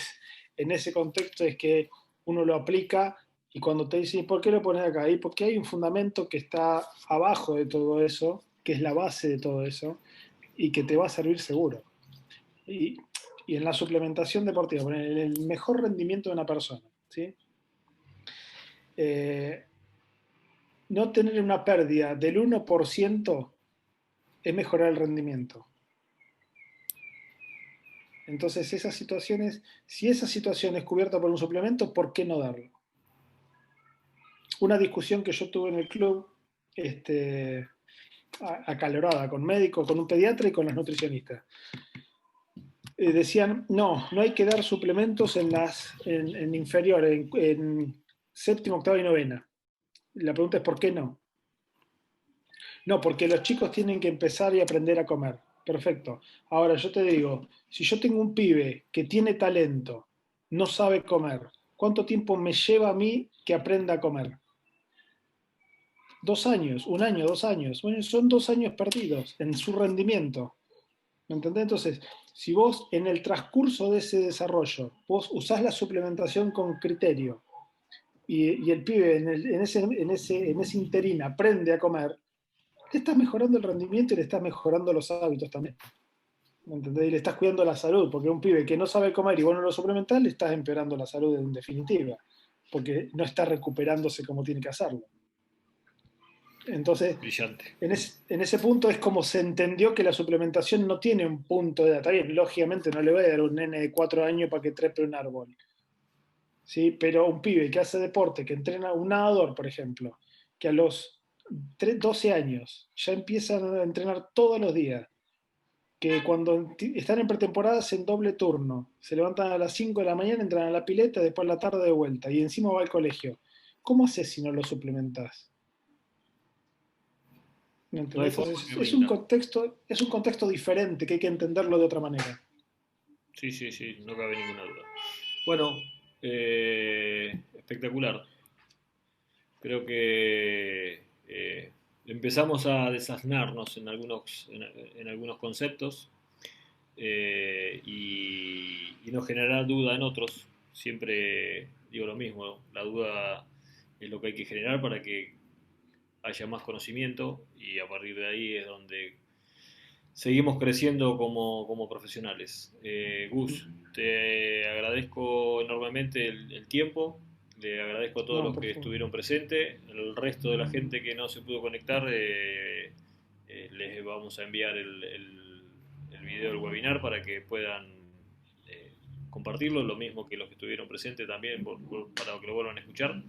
en ese contexto es que uno lo aplica y cuando te dicen, ¿por qué lo pones acá? Y porque hay un fundamento que está abajo de todo eso, que es la base de todo eso, y que te va a servir seguro. Y, y en la suplementación deportiva, en el mejor rendimiento de una persona, ¿sí? Eh, no tener una pérdida del 1% es mejorar el rendimiento. Entonces, esas situaciones, si esa situación es cubierta por un suplemento, ¿por qué no darlo? Una discusión que yo tuve en el club, acalorada, con médicos, con un pediatra y con los nutricionistas. Decían, no, no hay que dar suplementos en inferior, en séptimo, octavo y novena. La pregunta es, ¿por qué no? No, porque los chicos tienen que empezar y aprender a comer. Perfecto. Ahora yo te digo, si yo tengo un pibe que tiene talento, no sabe comer, ¿cuánto tiempo me lleva a mí que aprenda a comer? 2 años, un año, 2 años. Bueno, son 2 años perdidos en su rendimiento. ¿Me entendés? Entonces, si vos en el transcurso de ese desarrollo, vos usás la suplementación con criterio y el pibe en ese interín aprende a comer, le estás mejorando el rendimiento y le estás mejorando los hábitos también. ¿Me entendés? Y le estás cuidando la salud, porque un pibe que no sabe comer y vos no lo suplementás, le estás empeorando la salud en definitiva, porque no está recuperándose como tiene que hacerlo. Entonces, Brillante. en ese punto es como se entendió que la suplementación no tiene un punto de data. Bien, lógicamente no le voy a dar a un nene de 4 años para que trepe un árbol. ¿Sí? Pero un pibe que hace deporte, que entrena un nadador, por ejemplo, que a los 12 años ya empiezan a entrenar todos los días, que cuando están en pretemporada hacen doble turno, se levantan a las 5 de la mañana, entran a la pileta, después a la tarde de vuelta y encima va al colegio. ¿Cómo haces si no lo suplementás? ¿Me No hay entendés? forma que rinda. Es un contexto diferente que hay que entenderlo de otra manera. Sí, sí, sí, no cabe ninguna duda. Bueno, espectacular. Creo que empezamos a desasnarnos en algunos conceptos y no generar duda en otros. Siempre digo lo mismo, la duda es lo que hay que generar para que haya más conocimiento y a partir de ahí es donde seguimos creciendo como profesionales. Gus, te agradezco enormemente el tiempo, le agradezco a todos No, los por que favor. estuvieron presentes, el resto de la gente que no se pudo conectar, les vamos a enviar el video del webinar para que puedan eh, compartirlo, lo mismo que los que estuvieron presentes también, para que lo vuelvan a escuchar.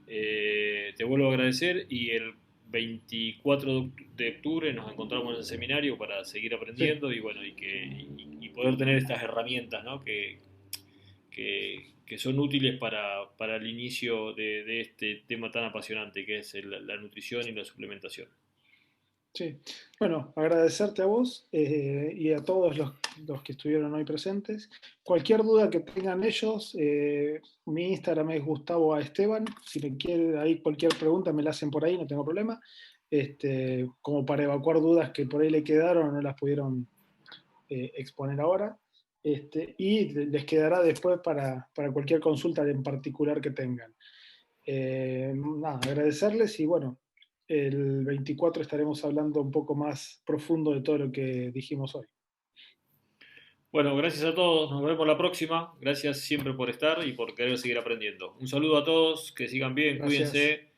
Te vuelvo a agradecer y el 24 de octubre nos encontramos en el seminario para seguir Sí. aprendiendo y bueno, y poder tener estas herramientas, ¿no? Que son útiles para el inicio de este tema tan apasionante que es la nutrición y la suplementación. Sí, bueno, agradecerte a vos y a todos los que estuvieron hoy presentes. Cualquier duda que tengan ellos, mi Instagram es Gustavo A. Esteban. Si me quieren ahí cualquier pregunta me la hacen por ahí, no tengo problema. Como para evacuar dudas que por ahí le quedaron o no las pudieron exponer ahora. Y les quedará después para cualquier consulta en particular que tengan. Nada, agradecerles y bueno, el 24 estaremos hablando un poco más profundo de todo lo que dijimos hoy. Bueno, gracias a todos, nos vemos la próxima. Gracias siempre por estar y por querer seguir aprendiendo. Un saludo a todos, que sigan bien, Gracias. cuídense